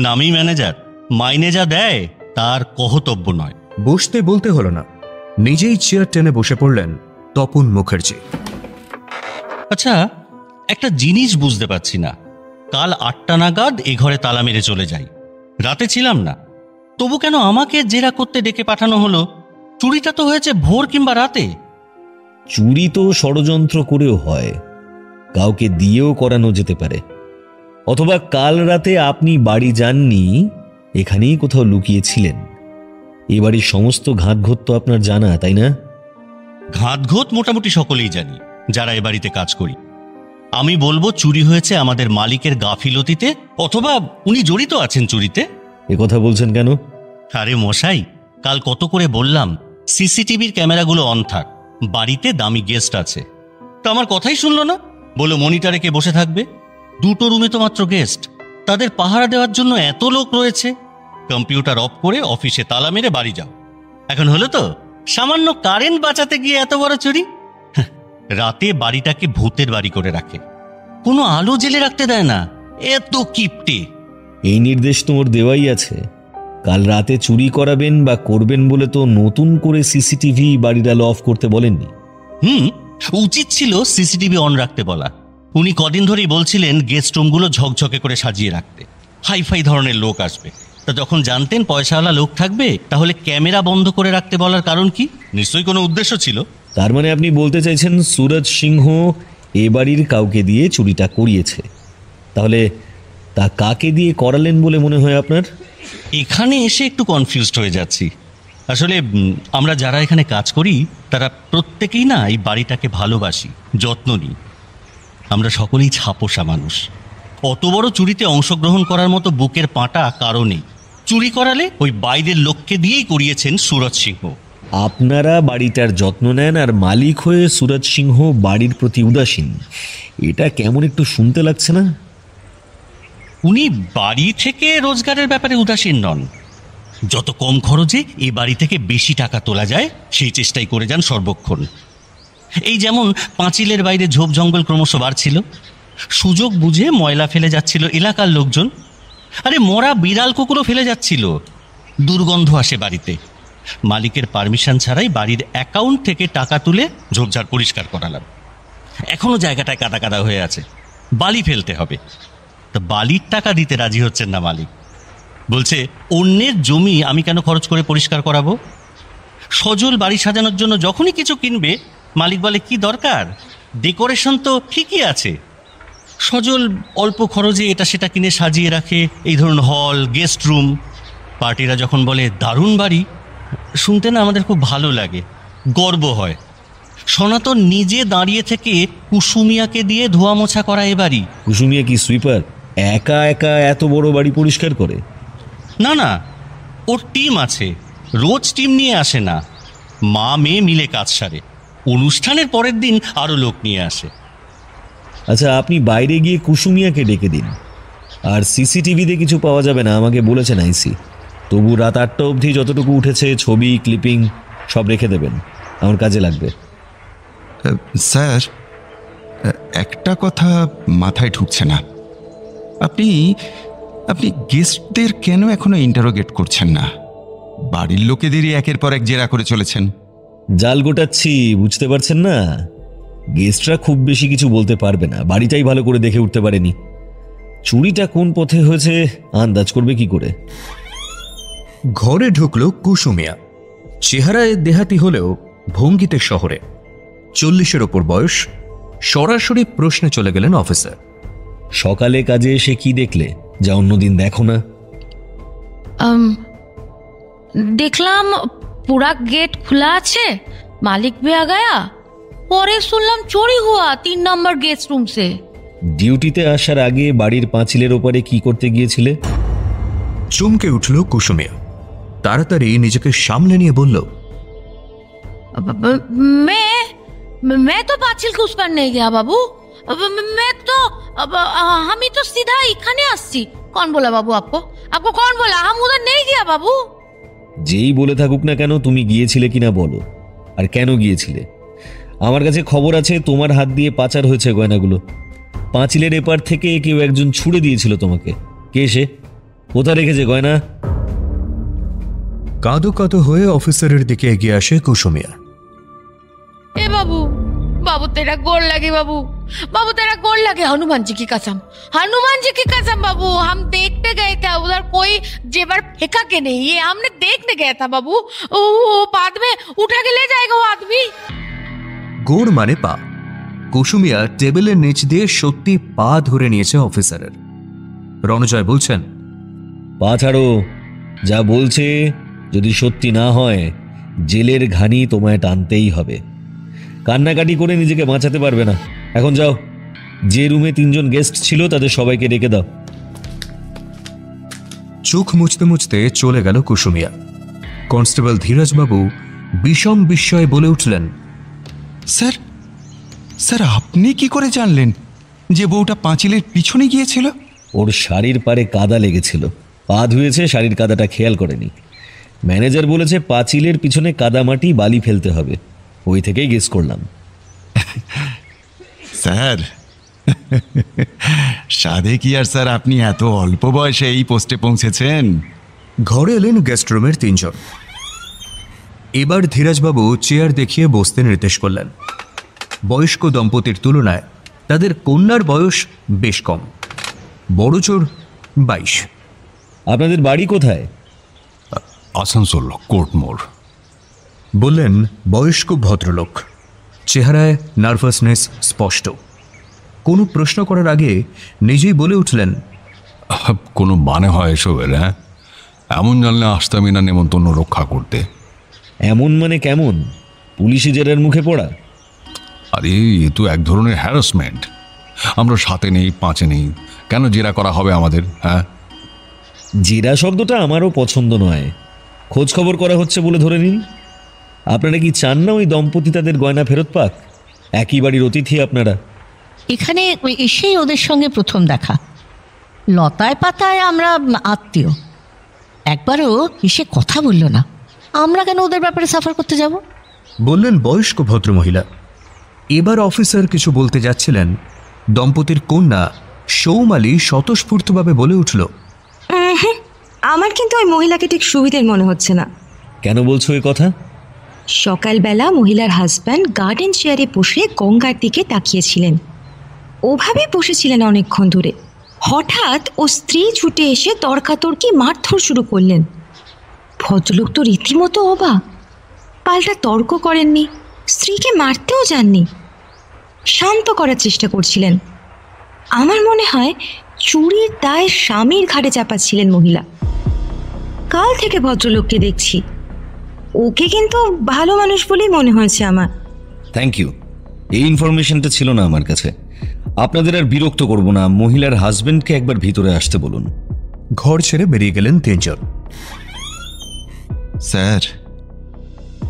নামই ম্যানেজার, মাইনে যা দেয় তার কহতব্য নয়। বসতে বলতে হলো না, নিজেই চেয়ার টেনে বসে পড়লেন তপন মুখার্জি। আচ্ছা, একটা জিনিস বুঝতে পারছি না। কাল 8টা নাগাদ এ ঘরে তালা মেরে চলে যাই, রাতে ছিলাম না, তবু কেন আমাকে জেরা করতে ডেকে পাঠানো হলো? চুরিটা তো হয়েছে ভোর কিংবা রাতে। চুরি তো ষড়যন্ত্র করেও হয়, কাউকে দিয়েও করানো যেতে পারে, অথবা কাল রাতে আপনি বাড়ি যাননি, এখানেই কোথাও লুকিয়েছিলেন। এ বাড়ির সমস্ত ঘাতঘোত তো আপনার জানা, তাই না? ঘাতঘোত মোটামুটি সকলেই জানি যারা এ বাড়িতে কাজ করি। আমি বলবো চুরি হয়েছে আমাদের মালিকের গাফিলতিতে, অথবা উনি জড়িত আছেন চুরিতে। এ কথা বলছেন কেন? আরে মশাই, কাল কত করে বললাম সিসিটিভির ক্যামেরাগুলো অন থাক, বাড়িতে দামি গেস্ট আছে, তো আমার কথাই শুনলো না। বলো মনিটরে কে বসে থাকবে? 2টো রুমে তো মাত্র গেস্ট, তাদের পাহারা দেওয়ার জন্য এত লোক রয়েছে। কম্পিউটার অফ করে অফিসে তালা মেরে বাড়ি যাও। এখন হলো তো, সামান্য কারেন্ট বাঁচাতে গিয়ে এত বড় চুরি। রাতে বাড়িটাকে ভূতের বাড়ি করে রাখে, কোনো আলো জেলে রাখতে দেয় না, এত কিপটে। এই নির্দেশ তোমার দেওয়াই আছে, কাল রাতে চুরি করাবেন বা করবেন বলে তো নতুন করে সিসিটিভি বাড়ির আলো অফ করতে বলেননি। উচিত ছিল সিসিটিভি অন রাখতে বলা। উনি কদিন ধরেই বলছিলেন গেস্ট রুমগুলো ঝকঝকে করে সাজিয়ে রাখতে, হাইফাই ধরনের লোক আসবে। তা যখন জানতেন পয়সাওয়ালা লোক থাকবে, তাহলে ক্যামেরা বন্ধ করে রাখতে বলার কারণ কি? নিশ্চয়ই কোনো উদ্দেশ্য ছিল। তার মানে আপনি বলতে চাইছেন সুরজ সিংহ এ বাড়ির কাউকে দিয়ে চুরিটা করিয়েছে। তাহলে তা কাকে দিয়ে করালেন বলে মনে হয় আপনার? এখানে এসে একটু কনফিউজড হয়ে যাচ্ছি। আসলে আমরা যারা এখানে কাজ করি তারা প্রত্যেকেই না এই বাড়িটাকে ভালোবাসি, যত্ন নিই। আমরা সকলেই ছাপোষা মানুষ। অত বড় চুরিতে অংশগ্রহণ করার মতো বুকের পাঁটা কারো নেই। চুরি করালে ওই বাইরের লোককে দিয়েই করিয়েছেন সুরজ সিংহ। আপনারা বাড়িটার যত্ন নেন আর মালিক হয়ে সুরজ সিংহ বাড়ির প্রতি উদাসীন, এটা কেমন একটু শুনতে লাগছে না? উনি বাড়ি থেকে রোজগারের ব্যাপারে উদাসীন নন, যত কম খরচে এই বাড়ি থেকে বেশি টাকা তোলা যায় সেই চেষ্টাই করে যান সর্বক্ষণ। এই যেমন পাঁচিলের বাইরে ঝোপ জঙ্গল ক্রমশ বাড়ছিল, সুযোগ বুঝে ময়লা ফেলে যাচ্ছিল এলাকার লোকজন। আরে মরা বিড়াল কুকুরও ফেলে যাচ্ছিল, দুর্গন্ধ আসে বাড়িতে। মালিকের পারমিশন ছাড়াই বাড়ির অ্যাকাউন্ট থেকে টাকা তুলে ঝোপঝাড় পরিষ্কার করালাম। এখনো জায়গাটায় কাদা কাদা হয়ে আছে, বালি ফেলতে হবে। তো বালির টাকা দিতে রাজি হচ্ছেন না মালিক, বলছে অন্যের জমি আমি কেন খরচ করে পরিষ্কার করাবো। সজল বাড়ি সাজানোর জন্য যখনই কিছু কিনবে মালিক বলে কি দরকার, ডেকোরেশন তো ঠিকই আছে। সজল অল্প খরচে এটা সেটা কিনে সাজিয়ে রাখে, এই ধরুন হল, গেস্ট রুম। পার্টিরা যখন বলে দারুণ বাড়ি, শুনতে না আমাদের খুব ভালো লাগে, গর্ব হয়। সনাতন নিজে দাঁড়িয়ে থেকে কুসুমিয়াকে দিয়ে ধোয়া মোছা করা এ বাড়ি। কুসুমিয়া কি সুইপার? একা একা এত বড় বাড়ি পরিষ্কার করে? না না, ওর টিম আছে, রোজ টিম নিয়ে আসে না, মা মেয়ে মিলে কাজ সারে। অনুষ্ঠানের পরের দিন আরও লোক নিয়ে আসে। আচ্ছা, আপনি বাইরে গিয়ে কুসুমিয়াকে ডেকে দিন। আর সিসিটিভিতে কিছু পাওয়া যাবে না আমাকে বলেছেন আইসি। তবু রাত 8টা অবধি যতটুকু উঠেছে ছবি ক্লিপিং সব রেখে দেবেন, আমার কাজে লাগবে। স্যার, একটা কথা মাথায় ঢুকছে না। আপনি আপনি গেস্টদের কেন এখনো ইন্টারোগেট করছেন না? বাড়ির লোকেদেরই একের পর এক জেরা করে চলেছেন। জাল গোটাচ্ছি, বুঝতে পারছেন না? গেস্টরা খুব বেশি কিছু বলতে পারবে না, বাড়িটাই ভালো করে দেখে উঠতে পারেনি। চুরিটা কোন পথে হয়েছে আন্দাজ করবে কি করে? ঘরে ঢুকলো কুসুমিয়া। চেহারায় দেহাতি হলেও ভঙ্গিতে শহরে। 40-এর ওপর বয়স। সরাসরি প্রশ্নে চলে গেলেন অফিসার। সকালে কাজে এসে কি দেখলে যা অন্যদিন দেখো না? দেখলাম পুরা गेट खुला আছে, मालिक भी आ गया। পরে শুনলাম চুরি হুয়া 3 নম্বর गेस्ट रूम से। ডিউটিতে আসার আগে বাড়ির পাঁচিলের ওপারে কি করতে গিয়েছিলে? চমকে উঠল কুসুমিয়া। তাড়াতাড়ি নিজেকে সামলে নিয়ে বলল, मैं तो पाचिल के उस पर नहीं गया बाबू। मैं तो हम ही तो सीधा इखाने আসছি। कौन बोला बाबू आपको? आपको कौन बोला? हम उधर नहीं गया बाबू। যেই বলে থাকুক না কেন, তুমি গিয়েছিলে কিনা বলো, আর কেন গিয়েছিলে? আমার কাছে খবর আছে তোমার হাত দিয়ে পাচার হয়েছে গয়নাগুলো। পাঁচিলের এপার থেকে কেউ একজন ছুড়ে দিয়েছিল তোমাকে। কে সে? কোথায় রেখেছে গয়না? কাঁদো কাঁদো হয়ে অফিসারের দিকে এগিয়ে আসে কুসুমিয়া। ए बाबू, बाबू तेरा गोर लगे बाबू, बाबू तेरा गोर लगे, हनुमान जी की कसम, हनुमान जी की कसम बाबू। हम देखने गए थे उधर कोई जेवर फेंका के नहीं, ये हमने देखने गया था बाबू। वो बाद में उठा के ले जाएगा वो आदमी। গোড় মানে পা। কুসুমিয়া টেবিলের নিচ দিয়ে সত্যি পা ধরে নিয়েছে অফিসারের। রণজয় বলছেন, পা ছাড়ো, যা বলছে যদি সত্যি না হয় জেলের ঘানি তোমায় টানতেই হবে। কান্নাকাটি করে নিজেকে বাঁচাতে পারবে না। এখন যাও, যে রুমে 3 জন গেস্ট ছিল তাদের সবাইকে ডেকে দাও। চোখ মুছতে মুছতে চলে গেল কুসুমিয়া। কনস্টেবল ধীরাজবাবু বিষম বিস্ময়ে বলে উঠলেন, স্যার, স্যার আপনি কি করে জানলেন যে বউটা পাঁচিলের পিছনে গিয়েছিল? ওর শাড়ির পারে কাদা লেগেছিল, পা ধুয়েছে, শাড়ির কাদাটা খেয়াল করেনি। ম্যানেজার বলেছে পাঁচিলের পিছনে কাদামাটি বালি ফেলতে হবে, ওই থেকেই গেস করলাম। স্যার সাধে কি আর স্যার আপনি এত অল্প বয়সে এই পোস্টে পৌঁছেছেন? ঘরে এলেন গেস্ট রুমের 3 জন। এবার ধীরাজবাবু চেয়ার দেখিয়ে বসতে নির্দেশ করলেন। বয়স্ক দম্পতির তুলনায় তাদের কন্যার বয়স বেশ কম, বড়জোর 22। আপনাদের বাড়ি কোথায়? আসানসোল কোর্ট মোড়। বললেন বয়স্ক ভদ্রলোক। চেহারায় নার্ভাসনেস স্পষ্ট। কোনো প্রশ্ন করার আগে নিজেই বলে উঠলেন, কোনো মানে হয় এসবের? হ্যাঁ, এমন জানলে আসতামই না নেমন্তন্ন রক্ষা করতে। এমন মানে কেমন? পুলিশি জেরার মুখে পড়া? আরে এ তো এক ধরনের হ্যারাসমেন্ট। আমরা 7-এ নেই, 5-এ নেই, কেন জেরা করা হবে আমাদের? হ্যাঁ, জেরা শব্দটা আমারও পছন্দ নয়। খোঁজ খবর করা হচ্ছে বলে ধরে নিন। আপনারা কি চান না ওই দম্পতি তাদের গয়না ফেরত পাক? একই বাড়ির অতিথি আপনারা। এখানে এসেই ওদের সঙ্গে প্রথম দেখা। লতায় পাতায় আমরা আত্মীয়। একবারও এসে কথা বলল না। আমরা কেন ওদের ব্যাপারে সাফার করতে যাব? বললেন বয়স্ক ভদ্রমহিলা। এবার অফিসার কিছু বলতে যাচ্ছিলেন, দম্পতির কন্যা সৌমালি স্বতঃস্ফূর্তভাবে বলে উঠল, আমার কিন্তু ওই মহিলাকে ঠিক সুবিধের মনে হচ্ছে না। কেন বলছো এই কথা? সকালবেলা মহিলার হাজব্যান্ড গার্ডেন চেয়ারে বসে গঙ্গার দিকে তাকিয়েছিলেন। ওভাবে বসেছিলেন অনেকক্ষণ ধরে। হঠাৎ ও স্ত্রী ছুটে এসে তর্কাতর্কি মারধর শুরু করলেন। ভদ্রলোক তো রীতিমতো অবাক। পাল্টা তর্ক করেননি, স্ত্রীকে মারতেও যাননি, শান্ত করার চেষ্টা করছিলেন। আমার মনে হয় চুরির দায় স্বামীর ঘাড়ে চাপাচ্ছিলেন মহিলা। কাল থেকে ভদ্রলোককে দেখছি, ওকে কিন্তু ভালো মানুষ বলেই মনে হয়েছে আমার। থ্যাংক ইউ, এই ইনফরমেশনটা ছিল না আমার কাছে। আপনাদের আর বিরক্ত করব না, মহিলার হাজবেন্ডকে একবার ভিতরে আসতে বলুন। ঘর ছেড়ে বেরিয়ে গেলেন 3 জন। স্যার,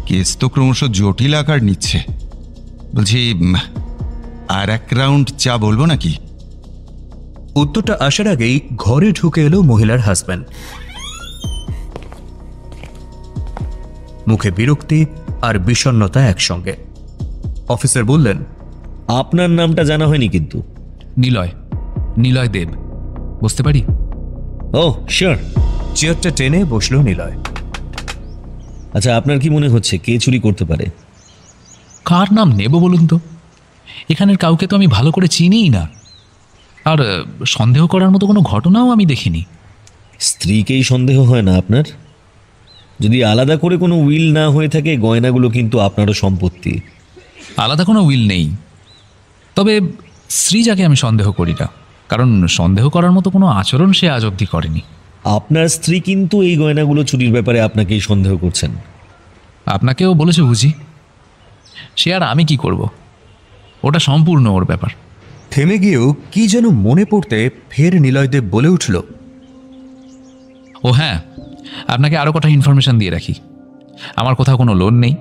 কেস তো ক্রমশ জটিল আকার নিচ্ছে। বলছি, আর এক রাউন্ড চা বলবো নাকি? উত্তরটা আসার আগেই ঘরে ঢুকে এলো মহিলার হাজব্যান্ড। মুখে বিরক্তি আর বিষণ্ণতা একসঙ্গে। অফিসার বললেন, আপনার নামটা জানা হয়নি কিন্তু। নিলয়, নিলয় দেব। বসতে পারি? ও শিওর। চেয়ারটা টেনে বসলো নিলয়। আচ্ছা, আপনার কি মনে হচ্ছে কে চুরি করতে পারে? কার নাম নেব বলুন তো? এখানের কাউকে তো আমি ভালো করে চিনিই না, আর সন্দেহ করার মতো কোনো ঘটনাও আমি দেখিনি। স্ত্রীকেই সন্দেহ হয় না আপনার? যদি আলাদা করে কোনো উইল না হয়ে থাকে, গয়নাগুলো কিন্তু আপনারও সম্পত্তি। আলাদা কোনো উইল নেই, তবে শ্রীজাকে আমি সন্দেহ করি না, কারণ সন্দেহ করার মতো কোনো আচরণ সে আজ অবধি করেনি। আপনার স্ত্রী কিন্তু এই গয়নাগুলো চুরির ব্যাপারে আপনাকেই সন্দেহ করছেন। আপনাকেও বলেছে বুঝি? সে আর আমি কি করব, ওটা সম্পূর্ণ ওর ব্যাপার। থেমে গিয়েও কি যেন মনে পড়তে ফের নিলয়দেব বলে উঠল, ও হ্যাঁ, আপনাকে আরও কটা ইনফরমেশন দিয়ে রাখি। আমার কোথাও কোনো লোন নেই,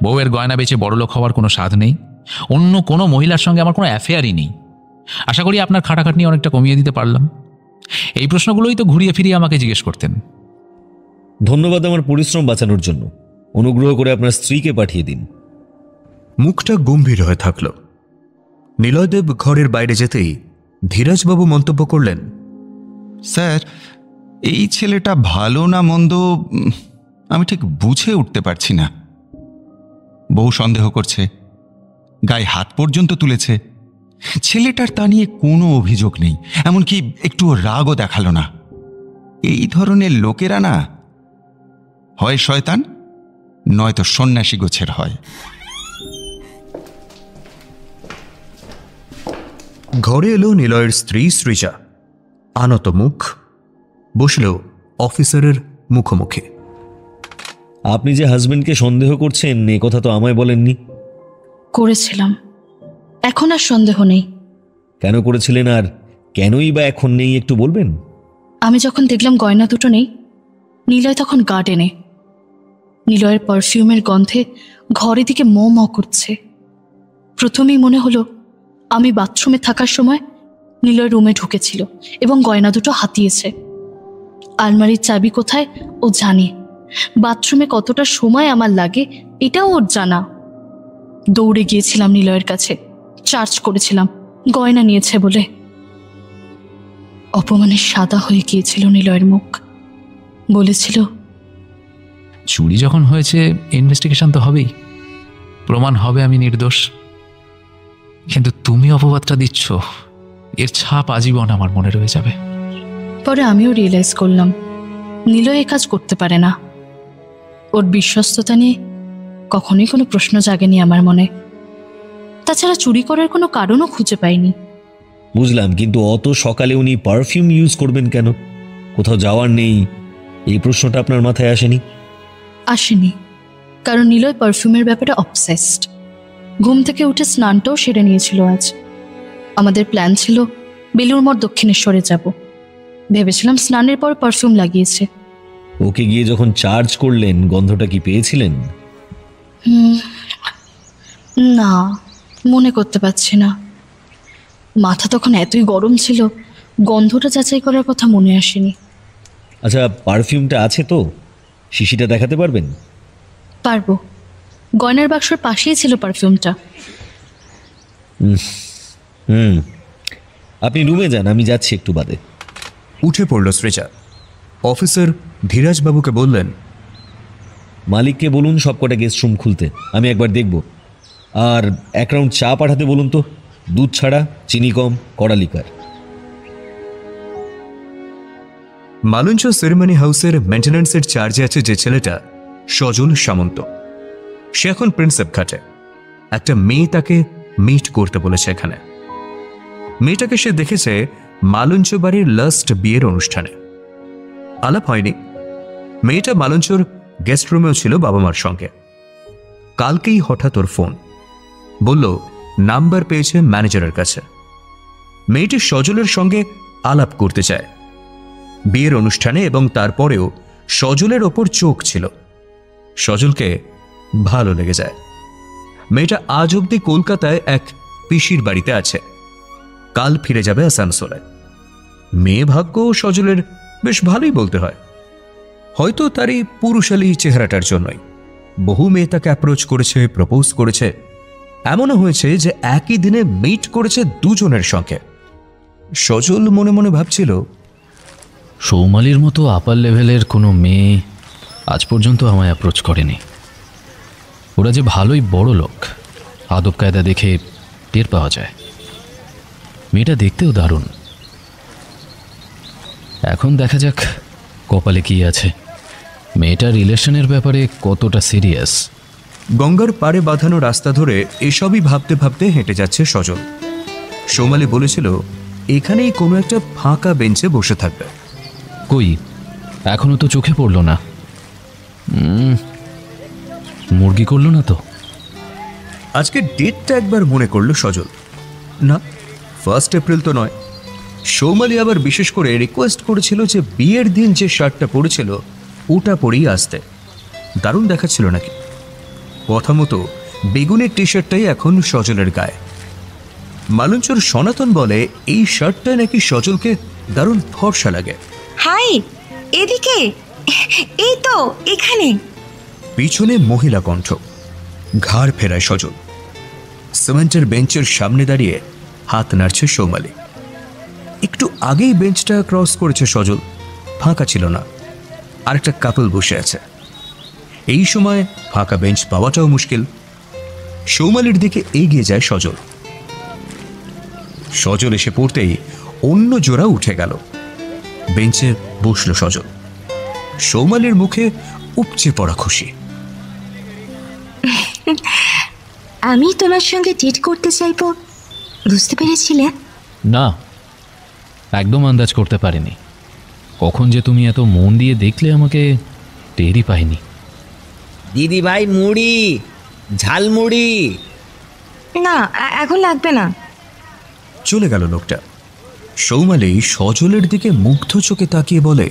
বউয়ের গয়না বেচে বড়লোক হওয়ার কোনো স্বাদ নেই, অন্য কোনো মহিলার সঙ্গে আমার কোনো অ্যাফেয়ারই নেই। আশা করি আপনার খাটাখাটনি অনেকটা কমিয়ে দিতে পারলাম। এই প্রশ্নগুলোই তো ঘুরিয়ে ফিরিয়ে আমাকে জিজ্ঞেস করতেন। ধন্যবাদ আমার পরিশ্রম বাঁচানোর জন্য। অনুগ্রহ করে আপনার স্ত্রীকে পাঠিয়ে দিন। মুখটা গম্ভীর হয়ে থাকল। নিলয়দেব ঘরের বাইরে যেতেই ধীরাজবাবু মন্তব্য করলেন, স্যার, এই ছেলেটা ভালো না মন্দ আমি ঠিক বুঝে উঠতে পারছি না। বউ সন্দেহ করছে, গায়ে হাত পর্যন্ত তুলেছে। ছেলেটার তা নিয়ে কোনো অভিযোগ নেই, এমনকি একটু রাগও দেখালো না। এই ধরনের লোকেরা না হয় শয়তান, নয়তো সন্ন্যাসী গোছের হয়। ঘরে এলো নিলয়ের স্ত্রী শ্রীজা। আনত মুখ, বসল অফিসারের মুখোমুখি। আপনি যে হাজবেন্ডকে সন্দেহ করছেন এ কথা তো আমায় বলেননি। করেছিলাম, এখন আর সন্দেহ নেই। কেন করেছিলেন আর কেনই বা এখন নেই একটু বলবেন? আমি যখন দেখলাম গয়না দুটো নেই, নিলয় তখন গার্ডেনে। নিলয়ের পারফিউমের গন্ধে ঘরের দিকে ম ম করছে। প্রথমেই মনে হলো আমি বাথরুমে থাকার সময় নিলয় রুমে ঢুকেছিল এবং গয়না দুটো হাতিয়েছে। আলমারির চাবি কোথায় ও জানে, বাথরুমে কতটা সময় আমার লাগে এটাও ওর জানা। দৌড়ে গিয়েছিলাম নিলয়ের কাছে, চার্জ করেছিলাম গয়না নিয়েছে বলে। অপমানে সাদা হয়ে গিয়েছিল নিলয়ের মুখ। বলেছিল, চুরি যখন হয়েছে ইনভেস্টিগেশন তো হবেই, প্রমাণ হবে আমি নির্দোষ। কিন্তু তুমি অপবাদটা দিচ্ছ, এর ছাপ আজীবন আমার মনে রয়ে যাবে। পরে আমিও রিয়েলাইজ করলাম নিলয় এ কাজ করতে পারে না। ওর বিশ্বস্ততা নিয়ে কখনোই কোনো প্রশ্ন জাগেনি আমার মনে। তাছাড়া চুরি করার কোনো কারণও খুঁজে পাইনি। বুঝলাম, কিন্তু অত সকালে উনি পারফিউম ইউজ করবেন কেন? কোথাও যাওয়ার নেই, এই প্রশ্নটা আপনার মাথায় আসেনি? আসেনি, কারণ নিলয় পারফিউমের ব্যাপারে অবসেসড। ঘুম থেকে উঠে স্নানটাও সেরে নিয়েছিল আজ। আমাদের প্ল্যান ছিল বেলুড় মঠ দক্ষিণেশ্বরে যাব। ভেবেছিলাম স্নানের পর পারফিউম লাগিয়েছে। ওকে গিয়ে যখন চার্জ করলেন, গন্ধটা কি পেয়েছিলেন? না, মনে করতে পারছি না। মাথা তখন এতই গরম ছিল, গন্ধটা যাচাই করার কথা মনে আসেনি। আচ্ছা, পারফিউমটা আছে তো? শিশিটা দেখাতে পারবেন? পারবো, গয়নার বাক্সর পাশেই ছিল পারফিউমটা। আপনি রুমে যান, আমি যাচ্ছি একটু বাদে। উঠে পড়ল শ্রীজা। অফিসার ধীরাজবাবুকে বললেন, মালিককে বলুন সব কটা গেস্ট রুম খুলতে, আমি একবার দেখব। আর এক রাউন্ড চা পাঠাতে বলুন তো, দুধ ছাড়া, চিনি কম, কড়া লিকার। মালঞ্চ সেরেমনি হাউসের মেইনটেন্যান্সের চার্জে আছে যে ছেলেটা, সজল সামন্ত। সে এখন প্রিন্সেপ ঘাটে। একটা মেয়ে তাকে মিট করতে বলেছে এখানে। মেয়েটাকে সে দেখেছে মালঞ্চ বাড়ির লাস্ট বিয়ের অনুষ্ঠানে। আলাপ হয়নি। মেয়েটা মালঞ্চর গেস্ট রুমেও ছিল বাবা মার সঙ্গে। কালকেই হঠাৎ ওর ফোন, বলল নাম্বার পেয়েছে ম্যানেজারের কাছে। মেয়েটি সজলের সঙ্গে আলাপ করতে চায়। বিয়ের অনুষ্ঠানে এবং তারপরেও সজলের ওপর চোখ ছিল। সজলকে ভালো লেগে যায়। মেয়েটা আজ অব্দি কলকাতায় এক পিসির বাড়িতে আছে, কাল ফিরে যাবে আসানসোলে। মেয়ে ভাগ্য সজলের বেশ ভালোই বলতে হয়। হয়তো তারই পুরুষালী চেহারাটার জন্যই বহু মেয়ে তাকে অ্যাপ্রোচ করেছে, প্রপোজ করেছে। এমনও হয়েছে যে একই দিনে মিট করেছে দুজনের সঙ্গে। সজল মনে মনে ভাবছিল, সৌমালির মতো আপার লেভেলের কোনো মেয়ে আজ পর্যন্ত আমায় অ্যাপ্রোচ করেনি। ওরা যে ভালোই বড় লোক, আদব কায়দা দেখে টের পাওয়া যায়। মেয়েটা দেখতেও দারুণ। এখন দেখা যাক কপালে কি আছে, মেয়েটা রিলেশনের ব্যাপারে কতটা সিরিয়াস। গঙ্গার পাড়ে বাঁধানো রাস্তা ধরে এসবই ভাবতে ভাবতে হেঁটে যাচ্ছে সজল। সোমালি বলেছিল এখানেই কোনো একটা ফাঁকা বেঞ্চে বসে থাকবে। কই, এখনো তো চোখে পড়ল না। মুরগি করলো না তো? আজকে ডেটটা একবার মনে করলো সজল। না, 1 এপ্রিল তো নয়। সৌমালি আবার বিশেষ করে রিকোয়েস্ট করেছিল যে বিয়ের দিন যে শার্টটা পরেছিল ওটা পরেই আসতে। দারুণ দেখাচ্ছিল নাকি। কথা মতো বেগুনের টি শার্টটাই এখন সজলের গায়ে। মালঞ্চর সনাতন বলে এই শার্টটা নাকি সজলকে দারুণ ফর্সা লাগে। হাই, এদিকে, এই তো এখানে। পিছনে মহিলা কণ্ঠ। ঘাড় ফেরায় সজল। সিমেন্টের বেঞ্চের সামনে দাঁড়িয়ে হাত নাড়ছে সৌমালি। একটু আগেই বেঞ্চটা ক্রস করেছে সজল, ফাঁকা ছিল না। আরেকটা কাপল বসে আছে। এই সময় ফাঁকা বেঞ্চ পাওয়াটাও মুশকিল। সৌমালির দিকে এগিয়ে যায় সজল। সজল এসে পড়তেই অন্য জোড়া উঠে গেল। বেঞ্চে বসল সজল। সৌমালির মুখে উপচে পড়া খুশি। আমি তোমার সঙ্গে ডেট করতে চাইবো, বুঝতে পেরেছিলে? না, একদম আন্দাজ করতে পারিনি। কখন যে তুমি এত মন দিয়ে দেখলে আমাকে টেরই পাইনি। দিদি ভাই, মুড়ি, ঝালমুড়ি। না, এখন লাগবে না। চলে গেল লোকটা। সৌমালি সজলের দিকে মুগ্ধ চোখে তাকিয়ে বলে,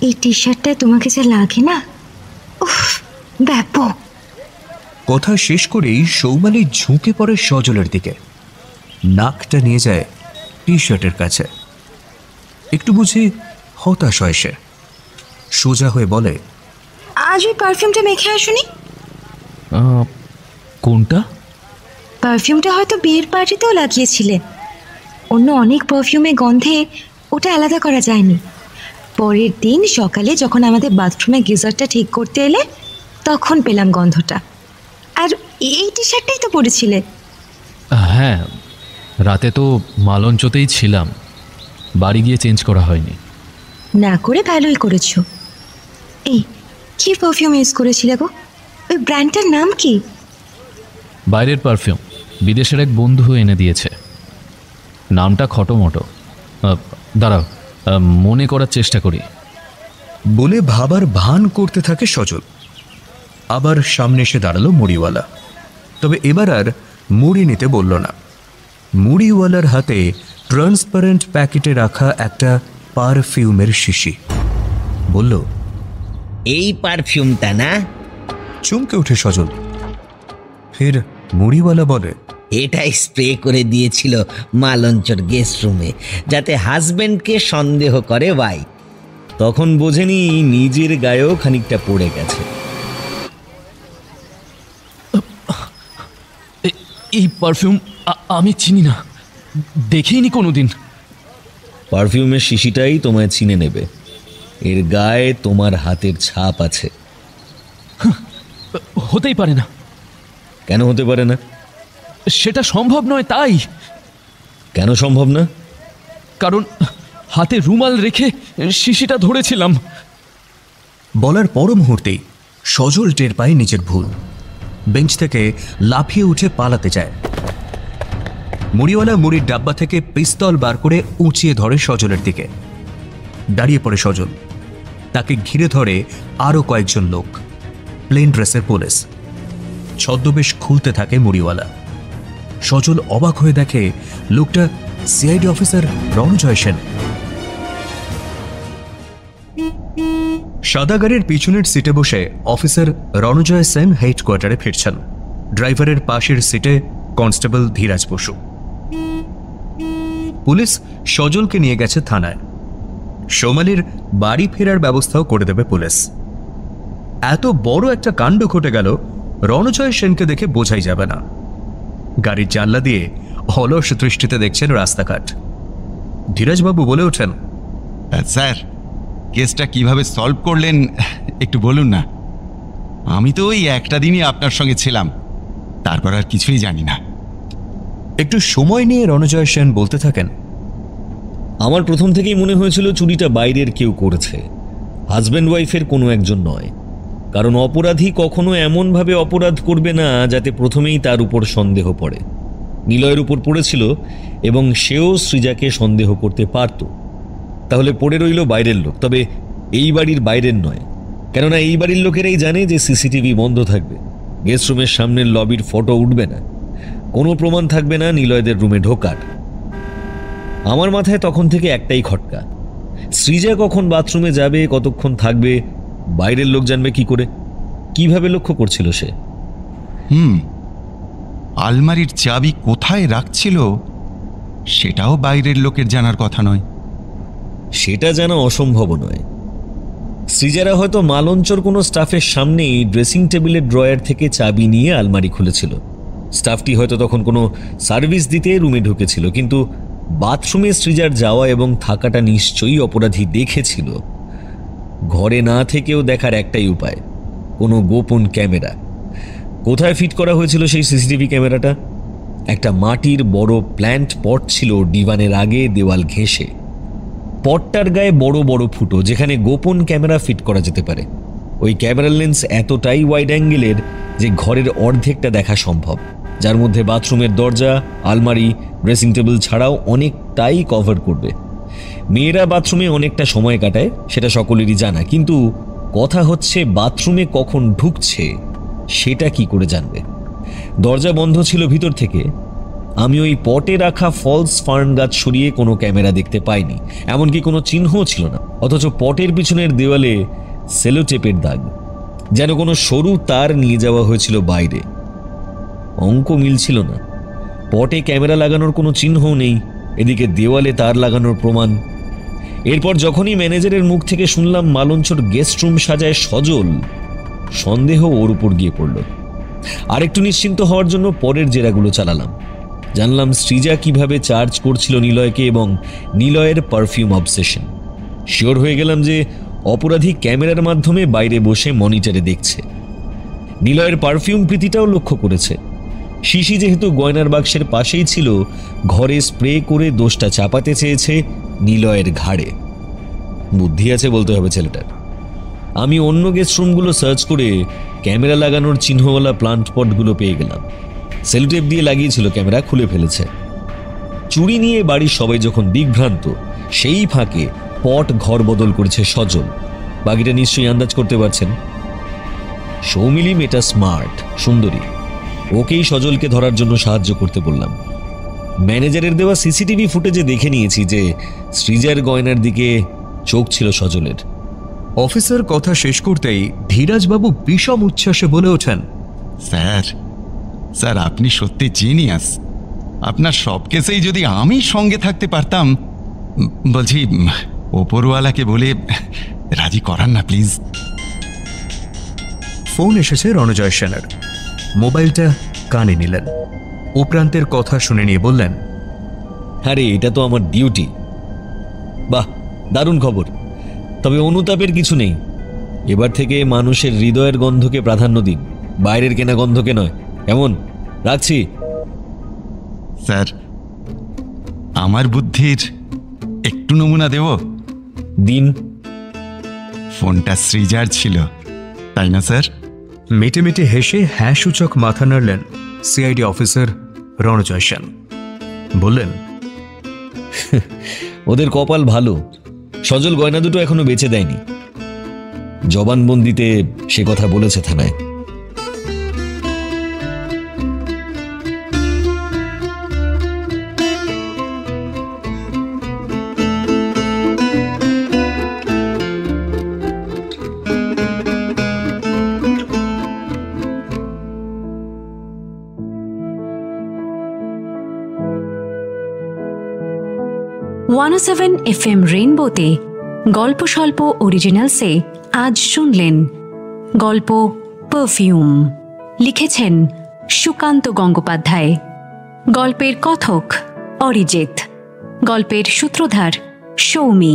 এই টি শার্টটা তোমাকে যা লাগে না, উফ, ব্যাপক। কথা শেষ করেই সৌমালি ঝুঁকে পড়ে সজলের দিকে। নাকটা নিয়ে যায় টি শার্টের কাছে। একটু বুঝি হতাশ হয় সে। সোজা হয়ে বলে, আজ ওই পারফিউমটা মেখে আসুনি? কোনটা? পারফিউমটা হয়তো বিয়ের পার্টিতেও লাগিয়েছিলে। অন্য অনেক পারফিউমে গন্ধে ওটা আলাদা করা যায়নি। পরের দিন সকালে যখন আমাদের বাথরুমে গিজারটা ঠিক করতে এলে তখন পেলাম গন্ধটা। আর এই টি শার্টটাই তো পরেছিলে। হ্যাঁ, রাতে তো মালঞ্চতেই ছিলাম, বাড়ি গিয়ে চেঞ্জ করা হয়নি। না করে ভালোই করেছো। এই কি পারফিউম ইউজ করেছিলে গো? ওই ব্র্যান্ডটার নাম কি? বাইরের পারফিউম, বিদেশের এক বন্ধু এনে দিয়েছে। নামটা খটোমটো। দাঁড়াও, মনে করার চেষ্টা করি। বলে ভাবার ভান করতে থাকে সজল। আবার সামনে এসে দাঁড়ালো মুড়িওয়ালা। তবে এবার আর মুড়ি নিতে বলল না। মুড়িওয়ালার হাতে ট্রান্সপারেন্ট প্যাকেটে রাখা একটা পারফিউমের শিশি। বলল, এই পারফিউমটা না? চমকে উঠে সজল। ফের মুড়িওয়ালা বলে, এটাই স্প্রে করে দিয়েছিল মালঞ্চর গেস্ট রুমে, যাতে হাজবেন্ডকে সন্দেহ করে ওয়াইফ। তখন বোঝেনি নিজের গায়েও খানিকটা পড়ে গেছে। এই পারফিউম আমি চিনি না, দেখিনি কোনোদিন। পারফিউমের শিশিটাই তোমায় চিনে নেবে। এর গায়ে তোমার হাতের ছাপ আছে। হতেই পারে না। কেন হতে পারে না? সেটা সম্ভব নয়। তাই? কেন সম্ভব না? কারণ হাতে রুমাল রেখে শিশিটা ধরেছিলাম। বলার পর মুহূর্তেই সজল টের পায় নিজের ভুল। বেঞ্চ থেকে লাফিয়ে উঠে পালাতে যায়। মুড়িওয়ালা মুড়ির ডাব্বা থেকে পিস্তল বার করে উঁচিয়ে ধরে সজলের দিকে। দাঁড়িয়ে পড়ে সজল। তাকে ঘিরে ধরে আরও কয়েকজন লোক, প্লেন ড্রেসের পুলিশ। ছদ্মবেশ খুলতে থাকে মুড়িওয়ালা। সজল অবাক হয়ে দেখে লোকটা সিআইডি অফিসার রণজয় সেন। সাদা গাড়ির পিছনের সিটে বসে অফিসার রণজয় সেন হেডকোয়ার্টারে ফিরছেন। ড্রাইভারের পাশের সিটে কনস্টেবল ধীরাজ বসু। পুলিশ সজলকে নিয়ে গেছে থানায়। সোমালির বাড়ি ফেরার ব্যবস্থাও করে দেবে পুলিশ। এত বড় একটা কাণ্ড ঘটে গেল, রণজয় সেনকে দেখে বোঝাই যাবে না। গাড়ির জানলা দিয়ে অলস দৃষ্টিতে দেখছেন রাস্তাঘাট। ধীরাজবাবু বলে ওঠেন, স্যার, কেসটা কিভাবে সলভ করলেন একটু বলুন না। আমি তো ওই একটা দিনই আপনার সঙ্গে ছিলাম, তারপর আর কিছুই জানি না। একটু সময় নিয়ে রণজয় সেন বলতে থাকেন, আমার প্রথম থেকেই মনে হয়েছিল চুরিটা বাইরের কেউ করেছে, হাজব্যান্ড ওয়াইফের কোনো একজন নয়। কারণ অপরাধী কখনো এমনভাবে অপরাধ করবে না যাতে প্রথমেই তার উপর সন্দেহ পড়ে। নিলয়ের উপর পড়েছিল এবং সেও সৃজাকে সন্দেহ করতে পারত। তাহলে পড়ে রইল বাইরের লোক, তবে এই বাড়ির বাইরের নয়, কেননা এই বাড়ির লোকেরাই জানে যে সিসিটিভি বন্ধ থাকবে, গেস্ট রুমের সামনের লবির ফটো উঠবে না, কোনো প্রমাণ থাকবে না নিলয়দের রুমে ঢোকার। আমার মাথায় তখন থেকে একটাই খটকা, সৃজা কখন বাথরুমে যাবে, কতক্ষণ থাকবে, বাইরের লোক জানবে কি করে? কিভাবে লক্ষ্য করছিল সে? আলমারির চাবি কোথায় রাখছিল সেটাও বাইরের লোকের জানার কথা নয়। সেটা জানা অসম্ভব নয়। সৃজারা হয়তো মালঞ্চর কোনো স্টাফের সামনেই ড্রেসিং টেবিলের ড্রয়ার থেকে চাবি নিয়ে আলমারি খুলেছিল। স্টাফটি হয়তো তখন কোনো সার্ভিস দিতে রুমে ঢুকেছিল, কিন্তু বাথরুমে সৃজার যাওয়া এবং থাকাটা নিশ্চয়ই অপরাধী দেখেছিল। ঘরে না থেকেও দেখার একটাই উপায়, কোনো গোপন ক্যামেরা। কোথায় ফিট করা হয়েছিল সেই সিসিটিভি ক্যামেরাটা? একটা মাটির বড় প্ল্যান্ট পট ছিল ডিভানের আগে দেওয়াল ঘেঁষে। পটটার গায়ে বড় বড় ফুটো, যেখানে গোপন ক্যামেরা ফিট করা যেতে পারে। ওই ক্যামেরার লেন্স এতটাই ওয়াইড অ্যাঙ্গেলের যে ঘরের অর্ধেকটা দেখা সম্ভব, যার মধ্যে বাথরুমের দরজা, আলমারি, ড্রেসিং টেবিল ছাড়াও অনেকটাই কভার করবে। মেয়েরা বাথরুমে অনেকটা সময় কাটায়, সেটা সকলেরই জানা, কিন্তু কথা হচ্ছে বাথরুমে কখন ঢুকছে সেটা কি করে জানবে? দরজা বন্ধ ছিল ভিতর থেকে। আমি ওই পটে রাখা ফলস ফার্ন গাছ সরিয়ে কোনো ক্যামেরা দেখতে পাইনি, এমনকি কোনো চিহ্নও ছিল না। অথচ পটের পিছনের দেওয়ালে সেলোটেপের দাগ, যেন কোনো সরু তার নিয়ে যাওয়া হয়েছিল বাইরে। অঙ্ক মিলছিল না। পটে ক্যামেরা লাগানোর কোনো চিহ্নও নেই, এদিকে দেওয়ালে তার লাগানোর প্রমাণ। এরপর যখনই ম্যানেজারের মুখ থেকে শুনলাম মালঞ্চর গেস্ট রুম সাজায় সজল, সন্দেহ ওর উপর গিয়ে পড়ল। আরেকটু নিশ্চিন্ত হওয়ার জন্য পরের জেরাগুলো চালালাম। জানলাম সৃজা কিভাবে চার্জ করছিল নিলয়কে এবং নিলয়ের পারফিউম অবসেশন। শিওর হয়ে গেলাম যে অপরাধী ক্যামেরার মাধ্যমে বাইরে বসে মনিটরে দেখছে। নিলয়ের পারফিউম প্রীতিটাও লক্ষ্য করেছে। শিশি যেহেতু গয়নার বাক্সের পাশেই ছিল, ঘরে স্প্রে করে দোষটা চাপাতে চেয়েছে নিলয়ের ঘাড়ে। বুদ্ধি আছে বলতে হবে ছেলেটার। আমি অন্য গেস্ট রুমগুলো সার্চ করে ক্যামেরা লাগানোর চিহ্নওয়ালা প্লান্ট পটগুলো পেয়ে গেলাম। সেলোটেপ দিয়ে লাগিয়েছিল, ক্যামেরা খুলে ফেলেছে। চুরি নিয়ে বাড়ির সবাই যখন দিগ্ভ্রান্ত, সেই ফাঁকে পট ঘর বদল করেছে সজল। বাকিটা নিশ্চয়ই আন্দাজ করতে পারছেন। সৌমিলি মেয়েটা স্মার্ট, সুন্দরী, ওকেই সজলকে ধরার জন্য সাহায্য করতে বললাম। ম্যানেজারের দেওয়া সিসিটিভি ফুটেজে দেখে নিয়েছি যে সৃজার গয়নার দিকে চোখ ছিল সজলের। অফিসার কথা শেষ করতেই ধীরাজবাবু বিষম উচ্ছ্বাসে বলে ওঠেন, স্যার আপনি সত্যি জিনিয়াস। আপনার সব কেসেই যদি আমি সঙ্গে থাকতে পারতাম। বলছি, ওপরওয়ালাকে বলে রাজি করান না প্লিজ। ফোন এসেছে রণজয় সেনের। মোবাইলটা কানে নিলেন, ও প্রান্তের কথা শুনে নিয়ে বললেন, আরে এটা তো আমার ডিউটি। বাহ, দারুণ খবর। তবে অনুতাপের কিছু নেই। এবার থেকে মানুষের হৃদয়ের গন্ধকে প্রাধান্য দিন, বাইরের কেনা গন্ধকে নয়। কেমন? রাখছি। স্যার, আমার বুদ্ধির একটু নমুনা দেব? দিন। ফোনটা সৃজার ছিল, তাই না স্যার? মেটে মেটে হেসে হ্যাঁ সূচক মাথা নাড়লেন সিআইডি অফিসার রণজয় সেন। বললেন, ওদের কপাল ভালো, সজল গয়না দুটো এখনো বেচে দেয়নি। জবানবন্দিতে সে কথা বলেছে থানায়। ওয়ান FM রেইনবোতে গল্প স্বল্প অরিজিনালসে আজ শুনলেন গল্প পারফিউম। লিখেছেন সুকান্ত গঙ্গোপাধ্যায়। গল্পের কথক অরিজিৎ। গল্পের সূত্রধার সৌমি।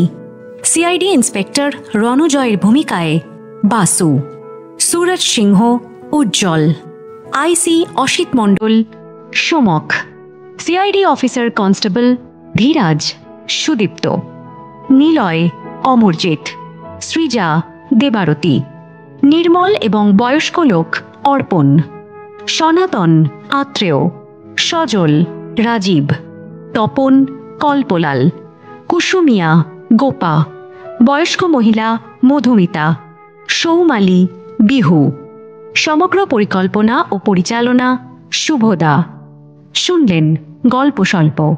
সিআইডি ইন্সপেক্টর রণজয়ের ভূমিকায় Basu. Suraj Singha Ujjwal. IC Asit Mondal Somak. CID officer constable Dhiraj, Sudipta, Niloy, Amarjit, Srija, Debarati, Nirmal এবং বয়স্ক লোক অর্পণ, সনাতন, আত্রেয়, সজল, রাজীব, তপন, কল্পলাল, কুসুমিয়া, গোপা, বয়স্ক মহিলা মধুমিতা, সৌমালী, বিহু। সমগ্র পরিকল্পনা ও পরিচালনা শুভদা। শুনলেন গল্প স্বল্প।